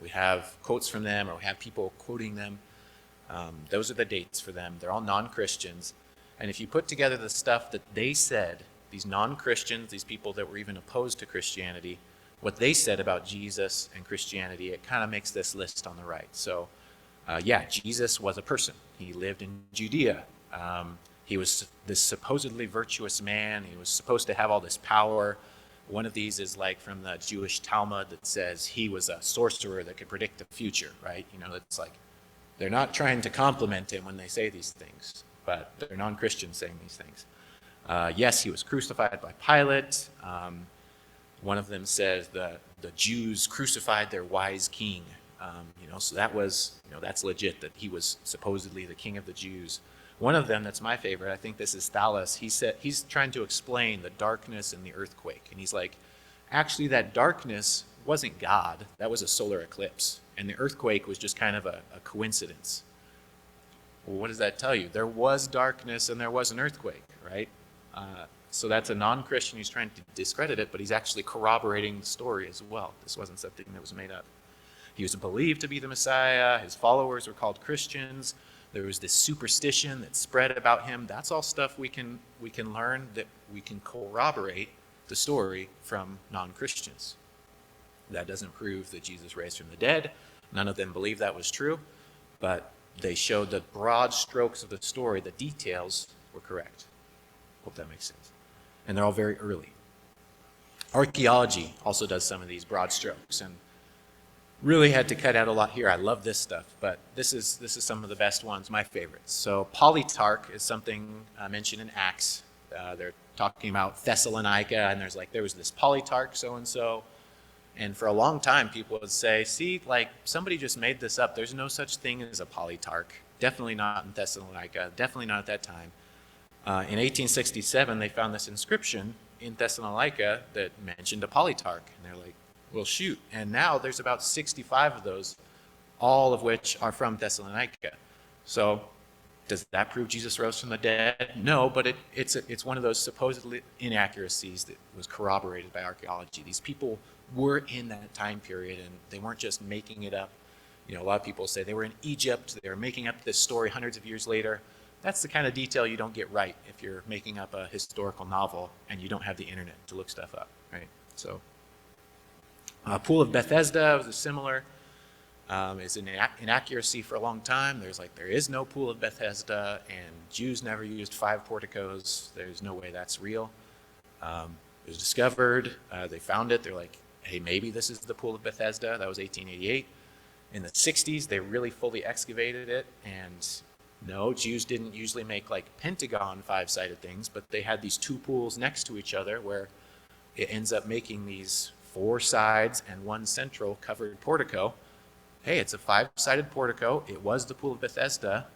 [SPEAKER 1] We have quotes from them, or we have people quoting them. Those are the dates for them. They're all non-Christians. And if you put together the stuff that they said, these non-Christians, these people that were even opposed to Christianity, what they said about Jesus and Christianity, it kind of makes this list on the right. So, Jesus was a person. He lived in Judea. He was this supposedly virtuous man. He was supposed to have all this power. One of these is like from the Jewish Talmud that says he was a sorcerer that could predict the future, right? It's like they're not trying to compliment him when they say these things, but they're non-Christians saying these things. Yes, he was crucified by Pilate. One of them says the Jews crucified their wise king. So that was, that's legit, that he was supposedly the king of the Jews. One of them, that's my favorite, I think this is Thallus, he said, he's trying to explain the darkness and the earthquake. And he's like, actually that darkness wasn't God, that was a solar eclipse. And the earthquake was just kind of a coincidence. Well, what does that tell you? There was darkness and there was an earthquake, right? So that's a non-Christian who's trying to discredit it, but he's actually corroborating the story as well. This wasn't something that was made up. He was believed to be the Messiah. His followers were called Christians. There was this superstition that spread about him. That's all stuff we can learn, that we can corroborate the story from non-Christians. That doesn't prove that Jesus raised from the dead. None of them believed that was true, but they showed the broad strokes of the story, the details were correct. Hope that makes sense. And they're all very early. Archaeology also does some of these broad strokes, and really had to cut out a lot here. I love this stuff, but this is some of the best ones, my favorites. So Polytarch is something mentioned in Acts. They're talking about Thessalonica, and there was this Polytarch so-and-so. And for a long time, people would say, see, like somebody just made this up. There's no such thing as a Polytarch. Definitely not in Thessalonica. Definitely not at that time. In 1867, they found this inscription in Thessalonica that mentioned a Polytarch. And they're like, well, shoot. And now there's about 65 of those, all of which are from Thessalonica. So does that prove Jesus rose from the dead? No, but it's one of those supposedly inaccuracies that was corroborated by archaeology. These people were in that time period, and they weren't just making it up. You know, a lot of people say they were in Egypt, they were making up this story hundreds of years later. That's the kind of detail you don't get right if you're making up a historical novel and you don't have the internet to look stuff up, right? So, Pool of Bethesda was similar. It's an inaccuracy for a long time. There is no Pool of Bethesda, and Jews never used 5 porticos. There's no way that's real. It was discovered. They found it. They're like, hey, maybe this is the Pool of Bethesda. That was 1888. In the 60s, they really fully excavated it, and no, Jews didn't usually make like pentagon 5-sided things, but they had these 2 pools next to each other where it ends up making these 4 sides and 1 central covered portico. Hey, it's a 5-sided portico. It was the Pool of Bethesda.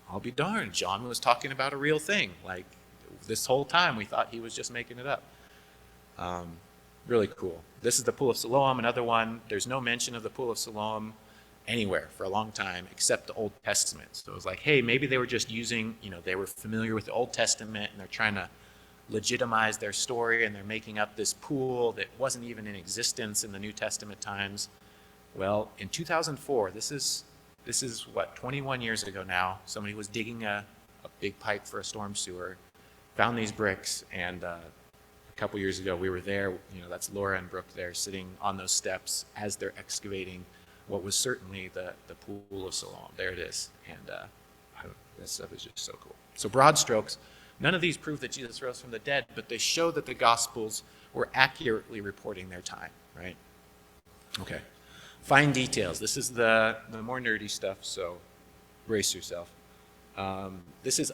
[SPEAKER 1] I'll be darned. John was talking about a real thing. Like, this whole time we thought he was just making it up. Really cool. This is the Pool of Siloam, another one. There's no mention of the Pool of Siloam anywhere for a long time except the Old Testament. So it was like, hey, maybe they were just using, they were familiar with the Old Testament and they're trying to legitimize their story, and they're making up this pool that wasn't even in existence in the New Testament times. Well, in 2004, this is what, 21 years ago now, somebody was digging a big pipe for a storm sewer, found these bricks, and a couple years ago we were there. That's Laura and Brooke there sitting on those steps as they're excavating what was certainly the Pool of Siloam. There it is. And this stuff is just so cool. So broad strokes, none of these prove that Jesus rose from the dead, but they show that the Gospels were accurately reporting their time, right? Okay. Fine details. This is the more nerdy stuff, so brace yourself. This is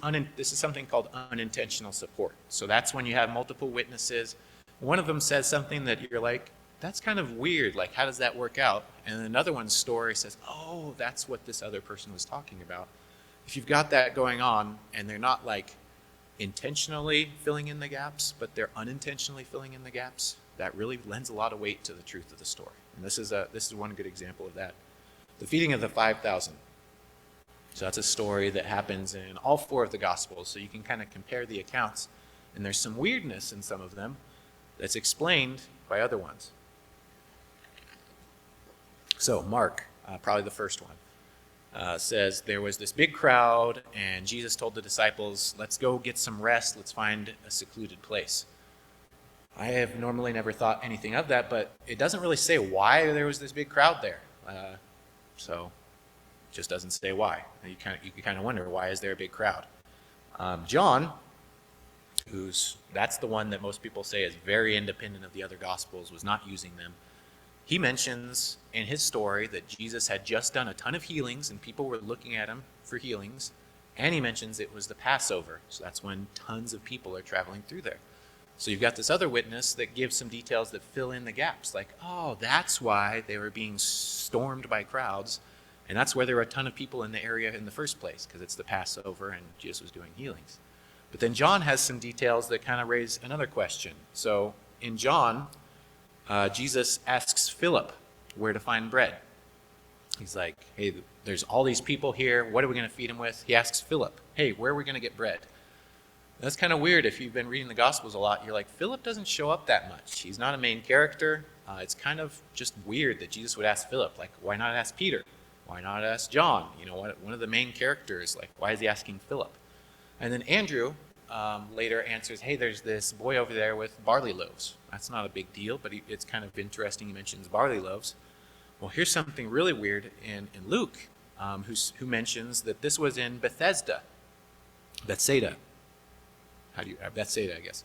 [SPEAKER 1] something called unintentional support. So that's when you have multiple witnesses. One of them says something that you're like, that's kind of weird. Like, how does that work out? And another one's story says, oh, that's what this other person was talking about. If you've got that going on, and they're not like intentionally filling in the gaps, but they're unintentionally filling in the gaps, that really lends a lot of weight to the truth of the story. And this is one good example of that. The feeding of the 5,000. So that's a story that happens in all 4 of the Gospels. So you can kind of compare the accounts. And there's some weirdness in some of them that's explained by other ones. So Mark, probably the first one, says there was this big crowd, and Jesus told the disciples, let's go get some rest. Let's find a secluded place. I have normally never thought anything of that, but it doesn't really say why there was this big crowd there. So it just doesn't say why. You can kind of wonder, why is there a big crowd? John, that's the one that most people say is very independent of the other Gospels, was not using them. He mentions in his story that Jesus had just done a ton of healings and people were looking at him for healings. And he mentions it was the Passover. So that's when tons of people are traveling through there. So you've got this other witness that gives some details that fill in the gaps. Like, oh, that's why they were being stormed by crowds. And that's where there were a ton of people in the area in the first place, because it's the Passover and Jesus was doing healings. But then John has some details that kind of raise another question. So in John, Jesus asks Philip where to find bread. He's like, hey, there's all these people here. What are we going to feed them with? He asks Philip, hey, where are we going to get bread? That's kind of weird. If you've been reading the Gospels a lot, you're like, Philip doesn't show up that much. He's not a main character. It's kind of just weird that Jesus would ask Philip. Like, why not ask Peter? Why not ask John? One of the main characters. Like, why is he asking Philip? And then Andrew later answers, hey, there's this boy over there with barley loaves. That's not a big deal, but it's kind of interesting he mentions barley loaves. Well, here's something really weird in Luke, who mentions that this was in Bethsaida. Bethsaida, I guess.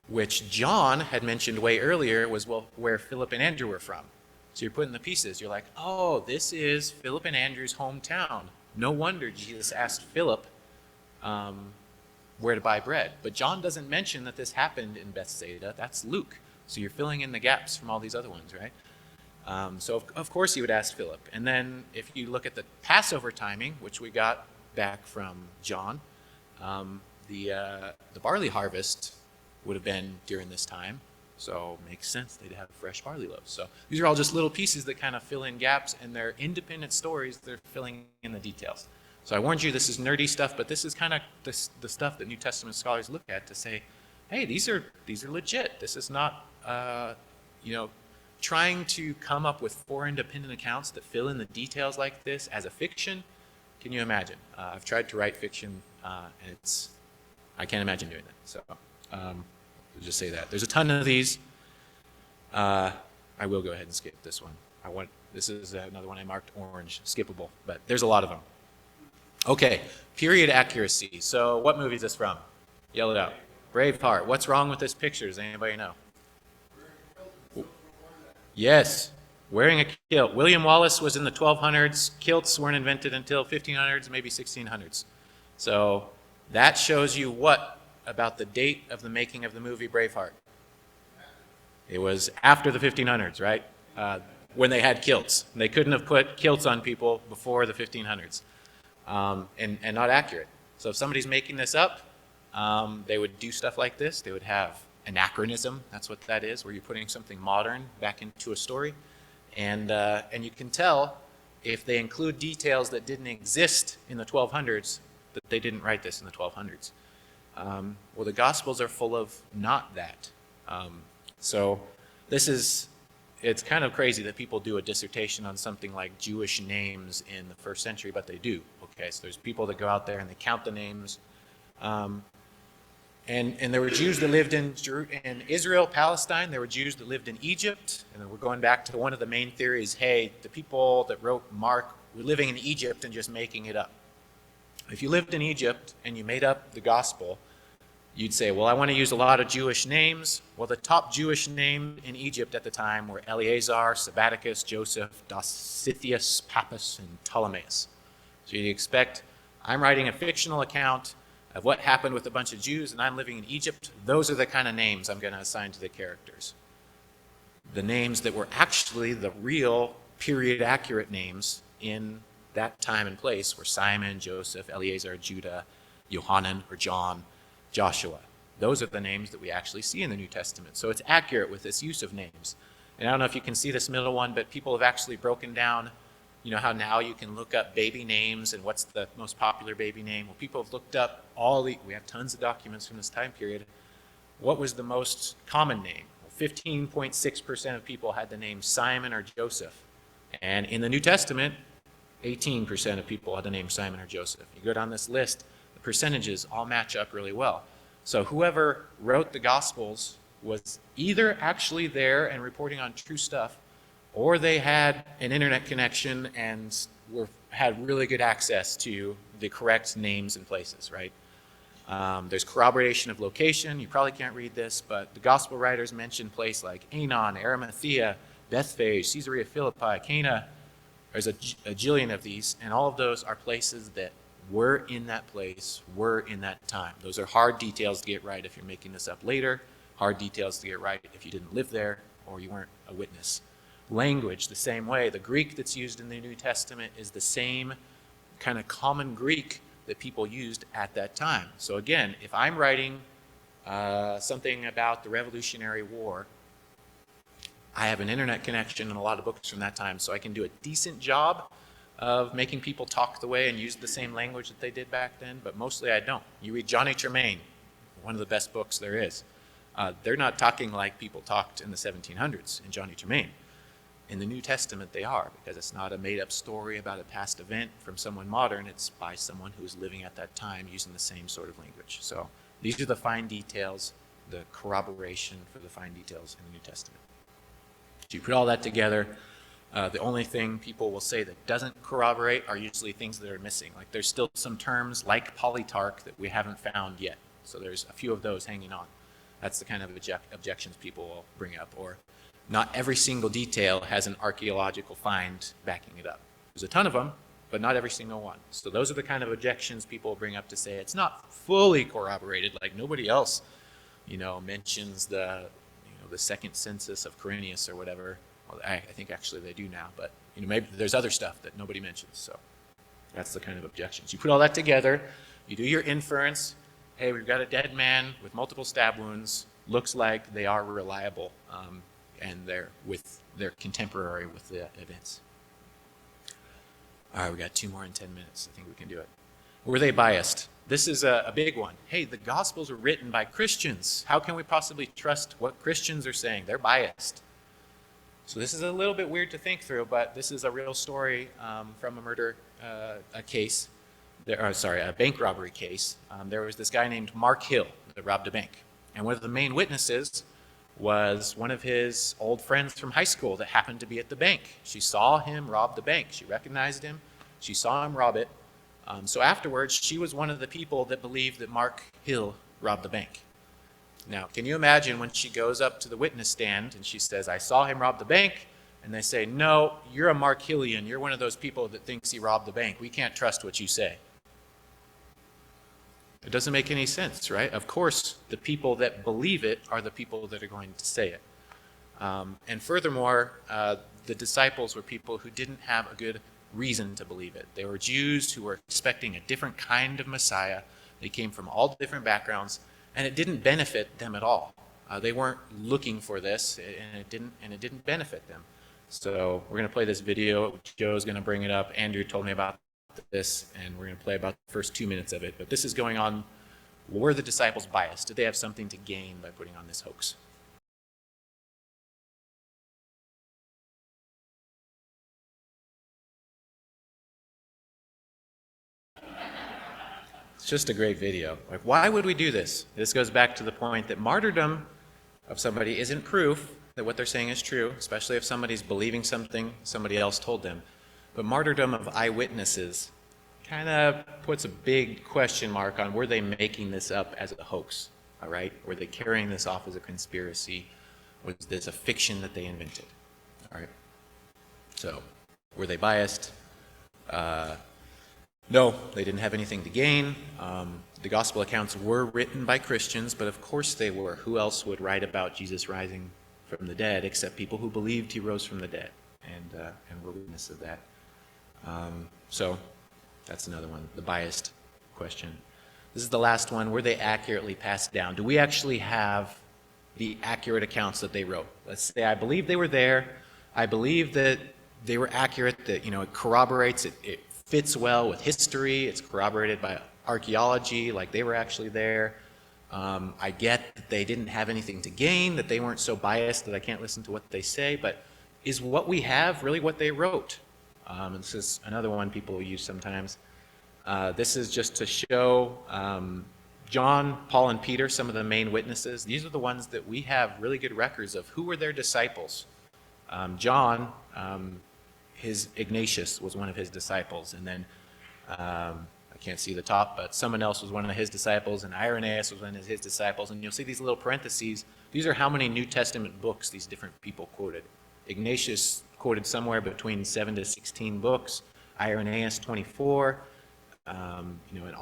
[SPEAKER 1] Which John had mentioned way earlier was where Philip and Andrew were from. So you're putting the pieces. You're like, oh, this is Philip and Andrew's hometown. No wonder Jesus asked Philip where to buy bread. But John doesn't mention that this happened in Bethsaida. That's Luke. So you're filling in the gaps from all these other ones, right? So of course he would ask Philip. And then if you look at the Passover timing, which we got back from John, the barley harvest would have been during this time. So makes sense they'd have fresh barley loaves. So these are all just little pieces that kind of fill in gaps, and they're independent stories. They're filling in the details. So I warned you this is nerdy stuff, but this is kind of the stuff that New Testament scholars look at to say, hey, these are legit. This is not, trying to come up with 4 independent accounts that fill in the details like this as a fiction. Can you imagine? I've tried to write fiction, and I can't imagine doing that. So I'll just say that. There's a ton of these. I will go ahead and skip this one. This is another one I marked orange, skippable, but there's a lot of them. Okay, period accuracy. So what movie is this from? Yell it out. Braveheart. What's wrong with this picture? Does anybody know? Yes, wearing a kilt. William Wallace was in the 1200s. Kilts weren't invented until 1500s, maybe 1600s. So that shows you what about the date of the making of the movie Braveheart? It was after the 1500s, right? When they had kilts. They couldn't have put kilts on people before the 1500s. And not accurate. So if somebody's making this up, they would do stuff like this. They would have anachronism. That's what that is, where you're putting something modern back into a story. And you can tell if they include details that didn't exist in the 1200s, that they didn't write this in the 1200s. Well, the Gospels are full of not that. So it's kind of crazy that people do a dissertation on something like Jewish names in the first century, but they do. Okay, so there's people that go out there and they count the names. And there were Jews that lived in Israel, Palestine. There were Jews that lived in Egypt. And then we're going back to one of the main theories, hey, the people that wrote Mark were living in Egypt and just making it up. If you lived in Egypt and you made up the gospel, you'd say, well, I want to use a lot of Jewish names. Well, the top Jewish names in Egypt at the time were Eleazar, Sabbaticus, Joseph, Dositheus, Pappus, and Ptolemaeus. So you'd expect, I'm writing a fictional account of what happened with a bunch of Jews, and I'm living in Egypt. Those are the kind of names I'm going to assign to the characters. The names that were actually the real period-accurate names in that time and place were Simon, Joseph, Eleazar, Judah, Johanan, or John, Joshua. Those are the names that we actually see in the New Testament. So it's accurate with this use of names. And I don't know if you can see this middle one, but people have actually broken down, you know how now you can look up baby names and what's the most popular baby name? Well, people have looked up we have tons of documents from this time period. What was the most common name? 15.6% of people had the name Simon or Joseph. And in the New Testament, 18% of people had the name Simon or Joseph. You go down this list, the percentages all match up really well. So whoever wrote the Gospels was either actually there and reporting on true stuff, or they had an internet connection and had really good access to the correct names and places, right? There's corroboration of location. You probably can't read this, but the Gospel writers mention places like Aenon, Arimathea, Bethphage, Caesarea Philippi, Cana. There's a jillion of these, and all of those are places that were in that place, were in that time. Those are hard details to get right if you're making this up later, hard details to get right if you didn't live there or you weren't a witness. Language, the same way. The Greek that's used in the New Testament is the same kind of common Greek that people used at that time. So again, if I'm writing something about the Revolutionary War, I have an internet connection and a lot of books from that time, so I can do a decent job of making people talk the way and use the same language that they did back then, but mostly I don't. You read Johnny Tremain, one of the best books there is. They're not talking like people talked in the 1700s in Johnny Tremain. In the New Testament, they are, because it's not a made-up story about a past event from someone modern. It's by someone who was living at that time using the same sort of language. So these are the fine details, the corroboration for the fine details in the New Testament. So you put all that together, the only thing people will say that doesn't corroborate are usually things that are missing. Like there's still some terms like polytarch that we haven't found yet. So there's a few of those hanging on. That's the kind of objections people will bring up. Or not every single detail has an archaeological find backing it up. There's a ton of them, but not every single one. So those are the kind of objections people bring up to say it's not fully corroborated, like nobody else, mentions the second census of Quirinius or whatever. Well, I think actually they do now, but maybe there's other stuff that nobody mentions. So that's the kind of objections. You put all that together, you do your inference. Hey, we've got a dead man with multiple stab wounds. looks like they are reliable, and they're contemporary with the events. All right, we got 2 more in 10 minutes. I think we can do it. Were they biased? This is a big one. Hey, the Gospels are written by Christians. How can we possibly trust what Christians are saying? They're biased. So this is a little bit weird to think through, but this is a real story from a case. A bank robbery case. There was this guy named Mark Hill that robbed a bank. And one of the main witnesses was one of his old friends from high school that happened to be at the bank. She saw him rob the bank. She recognized him. She saw him rob it. So afterwards, she was one of the people that believed that Mark Hill robbed the bank. Now, can you imagine when she goes up to the witness stand and she says, I saw him rob the bank, and they say, no, you're a Mark Hillian. You're one of those people that thinks he robbed the bank. We can't trust what you say. It doesn't make any sense, right? Of course, the people that believe it are the people that are going to say it. And furthermore, the disciples were people who didn't have a good reason to believe it. They were Jews who were expecting a different kind of Messiah. They came from all different backgrounds, and it didn't benefit them at all. They weren't looking for this, and it didn't benefit them. So we're going to play this video. Joe's going to bring it up. Andrew told me about this, and we're going to play about the first 2 minutes of it. But this is going on. Were the disciples biased? Did they have something to gain by putting on this hoax? It's just a great video. Like, why would we do this? This goes back to the point that martyrdom of somebody isn't proof that what they're saying is true, especially if somebody's believing something somebody else told them. But martyrdom of eyewitnesses kind of puts a big question mark on, were they making this up as a hoax? All right? Were they carrying this off as a conspiracy? Was this a fiction that they invented? All right? So, were they biased? No, they didn't have anything to gain. The gospel accounts were written by Christians, but of course they were. Who else would write about Jesus rising from the dead except people who believed he rose from the dead and were witnesses of that? So that's another one, the biased question. This is the last one. Were they accurately passed down? Do we actually have the accurate accounts that they wrote? Let's say I believe they were there. I believe that they were accurate, that it corroborates, it fits well with history. It's corroborated by archaeology, like they were actually there. I get that they didn't have anything to gain, that they weren't so biased that I can't listen to what they say, but is what we have really what they wrote? And this is another one people use sometimes. This is just to show John, Paul, and Peter, some of the main witnesses. These are the ones that we have really good records of. Who were their disciples? John, Ignatius was one of his disciples, and then I can't see the top, but someone else was one of his disciples, and Irenaeus was one of his disciples, and you'll see these little parentheses. These are how many New Testament books these different people quoted. Ignatius quoted somewhere between 7 to 16 books, Irenaeus 24. And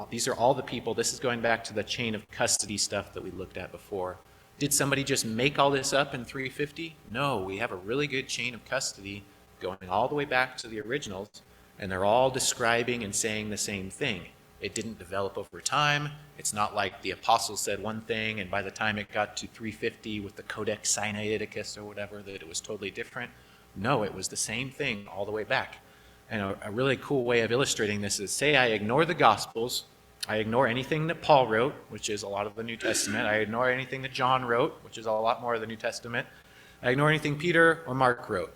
[SPEAKER 1] these are all the people. This is going back to the chain of custody stuff that we looked at before. Did somebody just make all this up in 350? No, we have a really good chain of custody going all the way back to the originals, and they're all describing and saying the same thing. It didn't develop over time. It's not like the apostles said one thing, and by the time it got to 350 with the Codex Sinaiticus or whatever, that it was totally different. No, it was the same thing all the way back. And a really cool way of illustrating this is, say I ignore the Gospels, I ignore anything that Paul wrote, which is a lot of the New Testament. I ignore anything that John wrote, which is a lot more of the New Testament. I ignore anything Peter or Mark wrote.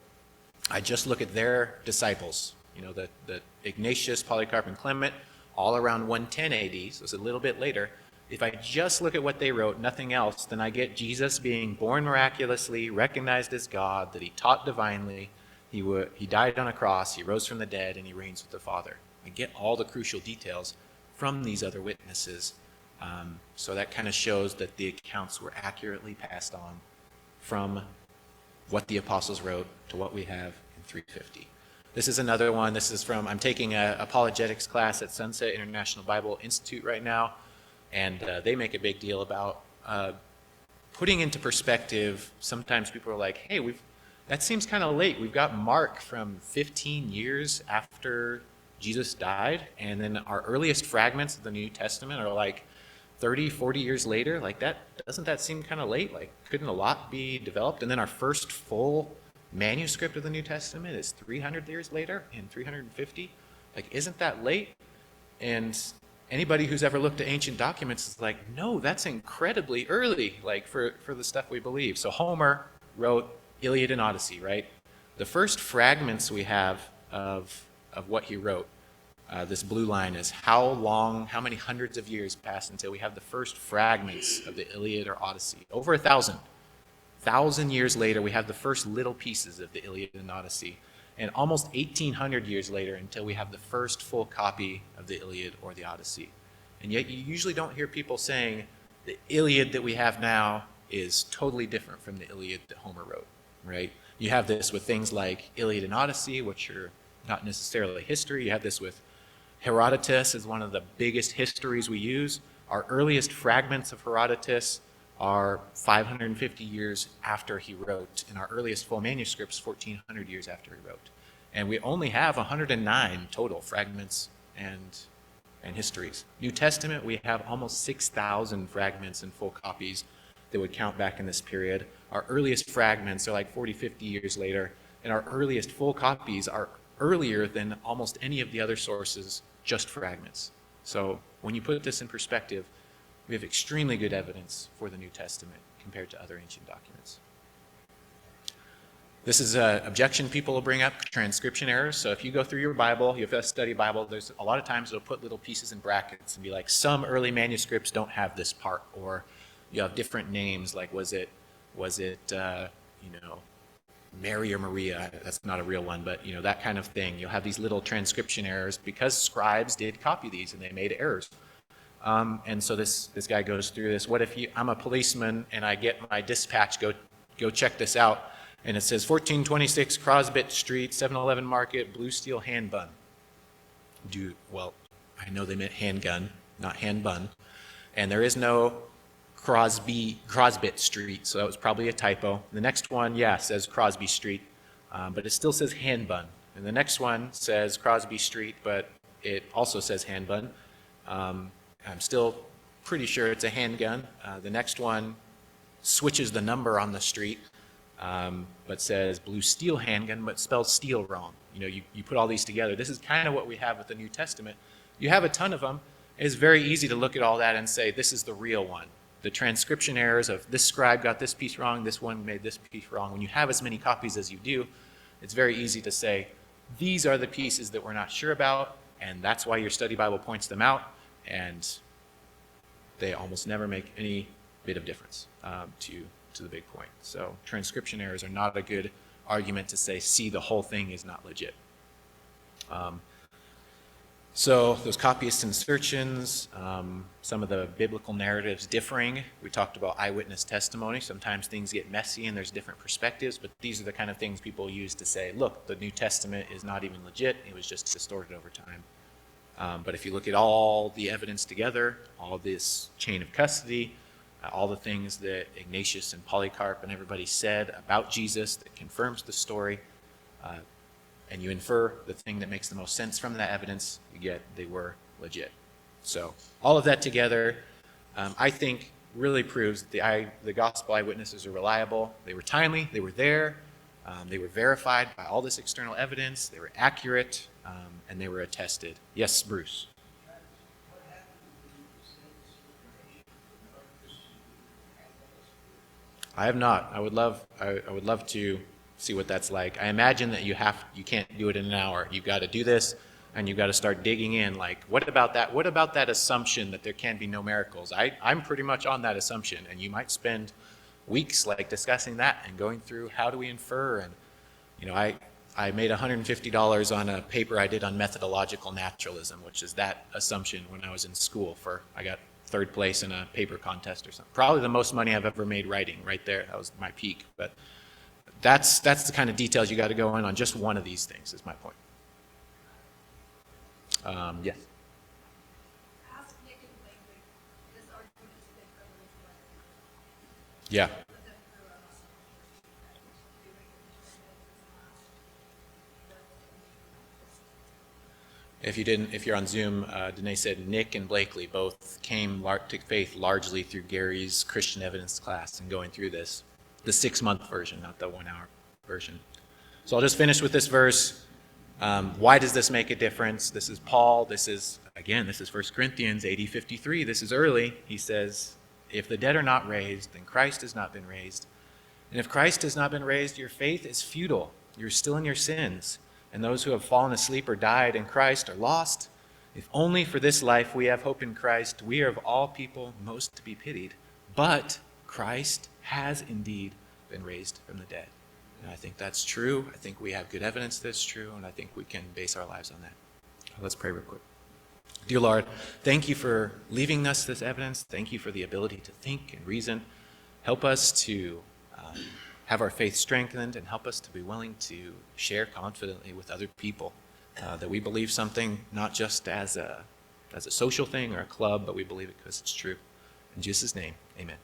[SPEAKER 1] I just look at their disciples, the Ignatius, Polycarp, and Clement, all around 110 AD, so it's a little bit later. If I just look at what they wrote, nothing else, then I get Jesus being born miraculously, recognized as God, that he taught divinely, he died on a cross, he rose from the dead, and he reigns with the Father. I get all the crucial details from these other witnesses. So that kind of shows that the accounts were accurately passed on from what the apostles wrote to what we have in 350. This is another one. This is from, I'm taking an apologetics class at Sunset International Bible Institute right now, and they make a big deal about putting into perspective. Sometimes people are like, hey, that seems kind of late. We've got Mark from 15 years after Jesus died, and then our earliest fragments of the New Testament are like 30, 40 years later, like that, doesn't that seem kind of late? Like, couldn't a lot be developed? And then our first full manuscript of the New Testament is 300 years later, and 350. Like, isn't that late? And anybody who's ever looked at ancient documents is like, no, that's incredibly early, like for the stuff we believe. So Homer wrote Iliad and Odyssey, right? The first fragments we have of what he wrote, this blue line, is how many hundreds of years passed until we have the first fragments of the Iliad or Odyssey. Over 1,000 years later, we have the first little pieces of the Iliad and Odyssey. And almost 1,800 years later until we have the first full copy of the Iliad or the Odyssey. And yet you usually don't hear people saying the Iliad that we have now is totally different from the Iliad that Homer wrote, right? You have this with things like Iliad and Odyssey, which are not necessarily history. You have this with Herodotus is one of the biggest histories we use. Our earliest fragments of Herodotus are 550 years after he wrote, and our earliest full manuscripts 1,400 years after he wrote. And we only have 109 total fragments and histories. New Testament, we have almost 6,000 fragments and full copies that would count back in this period. Our earliest fragments are like 40, 50 years later, and our earliest full copies are earlier than almost any of the other sources, just fragments. So when you put this in perspective, we have extremely good evidence for the New Testament compared to other ancient documents. This is an objection people will bring up, transcription errors. So if you go through your Bible, you have a study Bible, there's a lot of times they'll put little pieces in brackets and be like, some early manuscripts don't have this part, or you have different names, like was it Mary or Maria? That's not a real one, but that kind of thing. You'll have these little transcription errors because scribes did copy these and they made errors. And so this guy goes through this. What if I'm a policeman and I get my dispatch, go check this out, and it says 1426 Crosbit Street, 7-Eleven Market, blue steel hand bun. Well, I know they meant handgun, not hand bun. And there is no Crosbit Street, so that was probably a typo. The next one, says Crosby Street, but it still says hand bun. And the next one says Crosby Street, but it also says hand bun. I'm still pretty sure it's a handgun. The next one switches the number on the street, but says blue steel handgun, but spells steel wrong. You put all these together. This is kind of what we have with the New Testament. You have a ton of them. It's very easy to look at all that and say, this is the real one. The transcription errors of this scribe got this piece wrong, this one made this piece wrong. When you have as many copies as you do, it's very easy to say, these are the pieces that we're not sure about, and that's why your study Bible points them out, and they almost never make any bit of difference to the big point. So transcription errors are not a good argument to say, see, the whole thing is not legit. So those copyist insertions, some of the biblical narratives differing. We talked about eyewitness testimony. Sometimes things get messy and there's different perspectives, but these are the kind of things people use to say, look, the New Testament is not even legit. It was just distorted over time. But if you look at all the evidence together, all this chain of custody, all the things that Ignatius and Polycarp and everybody said about Jesus that confirms the story, and you infer the thing that makes the most sense from that evidence, you get they were legit. So all of that together, I think, really proves that the gospel eyewitnesses are reliable. They were timely, they were there, they were verified by all this external evidence, they were accurate, and they were attested. Yes, Bruce? I have not. I would love to see what that's like. I imagine that you can't do it in an hour. You've got to do this, and you've got to start digging in. Like, what about that? What about that assumption that there can be no miracles? I'm pretty much on that assumption, and you might spend weeks like discussing that and going through how do we infer. And I made $150 on a paper I did on methodological naturalism, which is that assumption when I was in school. I got third place in a paper contest or something. Probably the most money I've ever made writing right there. That was my peak, but. That's the kind of details you got to go in on just one of these things, is my point. Yes? Yeah. If you're on Zoom, Danae said Nick and Blakely both came to faith largely through Gary's Christian Evidence class and going through this, the 6-month version, not the 1-hour version. So I'll just finish with this verse. Why does this make a difference? This is Paul. This is 1 Corinthians 80:53. This is early. He says, if the dead are not raised, then Christ has not been raised. And if Christ has not been raised, your faith is futile. You're still in your sins. And those who have fallen asleep or died in Christ are lost. If only for this life we have hope in Christ, we are of all people most to be pitied. But Christ has indeed been raised from the dead. And I think that's true. I think we have good evidence that's true, and I think we can base our lives on that. Let's pray real quick. Dear Lord, thank you for leaving us this evidence. Thank you for the ability to think and reason. Help us to have our faith strengthened, and help us to be willing to share confidently with other people that we believe something not just as a social thing or a club, but we believe it because it's true. In Jesus' name, amen.